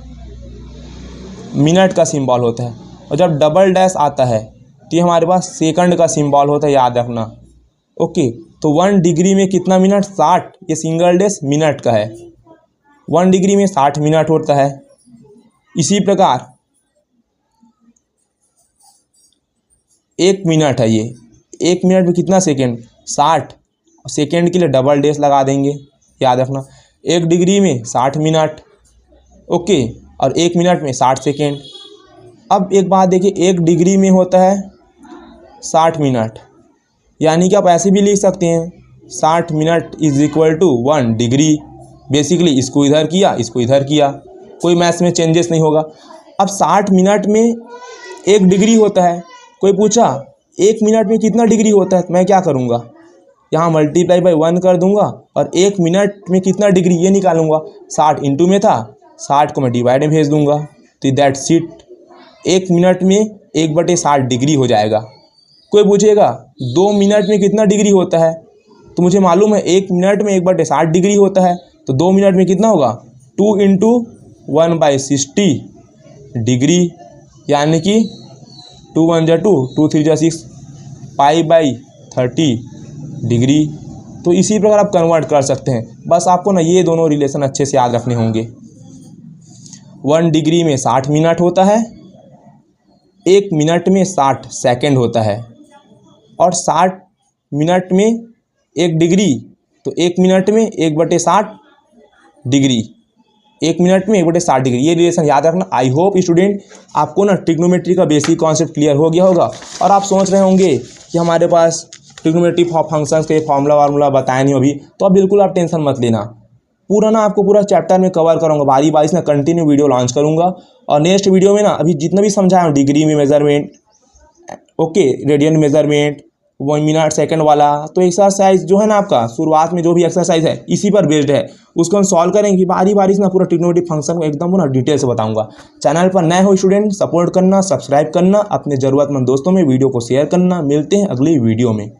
मिनट का सिंबल होता है, और जब डबल डैश आता है तो ये हमारे पास सेकंड का सिंबल होता है, याद रखना। ओके, तो 1 डिग्री में कितना मिनट, 60, ये सिंगल डैश मिनट का है, 1 डिग्री में 60 मिनट होता है। इसी प्रकार 1 मिनट है, ये 1 मिनट में कितना सेकेंड, 60, सेकेंड के लिए डबल डैश लगा देंगे, याद रखना। 1 डिग्री में 60 मिनट, ओके, और 1 मिनट में 60 सेकेंड। अब एक बात देखिए, 1 डिग्री में होता है 60 मिनट, यानी कि आप ऐसे भी लिख सकते हैं 60 minute is equal to 1 degree. Basically इसको इधर किया, इसको इधर किया, कोई मैथ्स में चेंजेस नहीं होगा। अब 60 मिनट में 1 डिग्री होता है, कोई पूछा 1 मिनट में कितना डिग्री होता है, तो मैं क्या करूँगा, यहाँ मल्टीप्लाई बाई 1 कर दूंगा, और 1 मिनट में कितना डिग्री ये निकालूंगा। 60 इंटू में था, 60 को मैं डिवाइड में भेज दूंगा, तो दैट्स इट, 1 मिनट में 1/60 डिग्री हो जाएगा। कोई पूछेगा 2 मिनट में कितना डिग्री होता है, तो मुझे मालूम है 1 मिनट में 1/60 डिग्री होता है, तो 2 मिनट में कितना होगा, 2 इंटू 1/60 डिग्री, यानी कि 2 1 जा 2, 2 3 जा 6, π/30 डिग्री। तो इसी प्रकार आप कन्वर्ट कर सकते हैं। बस आपको ना ये दोनों रिलेशन अच्छे से याद रखने होंगे। 1 डिग्री में 60 मिनट होता है, 1 मिनट में 60 सेकेंड होता है, और 60 मिनट में 1 डिग्री, तो 1 मिनट में 1/60 डिग्री, 1 मिनट में 1/60 डिग्री, ये रिलेशन याद रखना। आई होप स्टूडेंट आपको ना ट्रिग्नोमेट्री का बेसिक कॉन्सेप्ट क्लियर हो गया होगा, और आप सोच रहे होंगे कि हमारे पास ट्रिग्नोमेट्री फंक्शंस के फार्मूला वार्मूला बताया नहीं अभी, तो अब बिल्कुल आप टेंशन मत लेना, पूरा ना आपको पूरा चैप्टर में कवर करूँगा, बारी बारी से ना कंटिन्यू वीडियो लॉन्च करूँगा। और नेक्स्ट वीडियो में ना अभी जितना भी समझाया हूँ, डिग्री में measurement, okay, radian measurement, 1 minute second वाला, तो एक्सरसाइज जो है ना आपका शुरुआत में जो भी एक्सरसाइज है इसी पर बेस्ड है, उसको हम सॉल्व करेंगे बारी बारी से ना, पूरा ट्रिग्नोमेट्री फंक्शन को एकदम ना डिटेल से बताऊंगा। चैनल पर नए हो स्टूडेंट, सपोर्ट करना, सब्सक्राइब करना, अपने ज़रूरतमंद दोस्तों में वीडियो को शेयर करना। मिलते हैं अगली वीडियो में।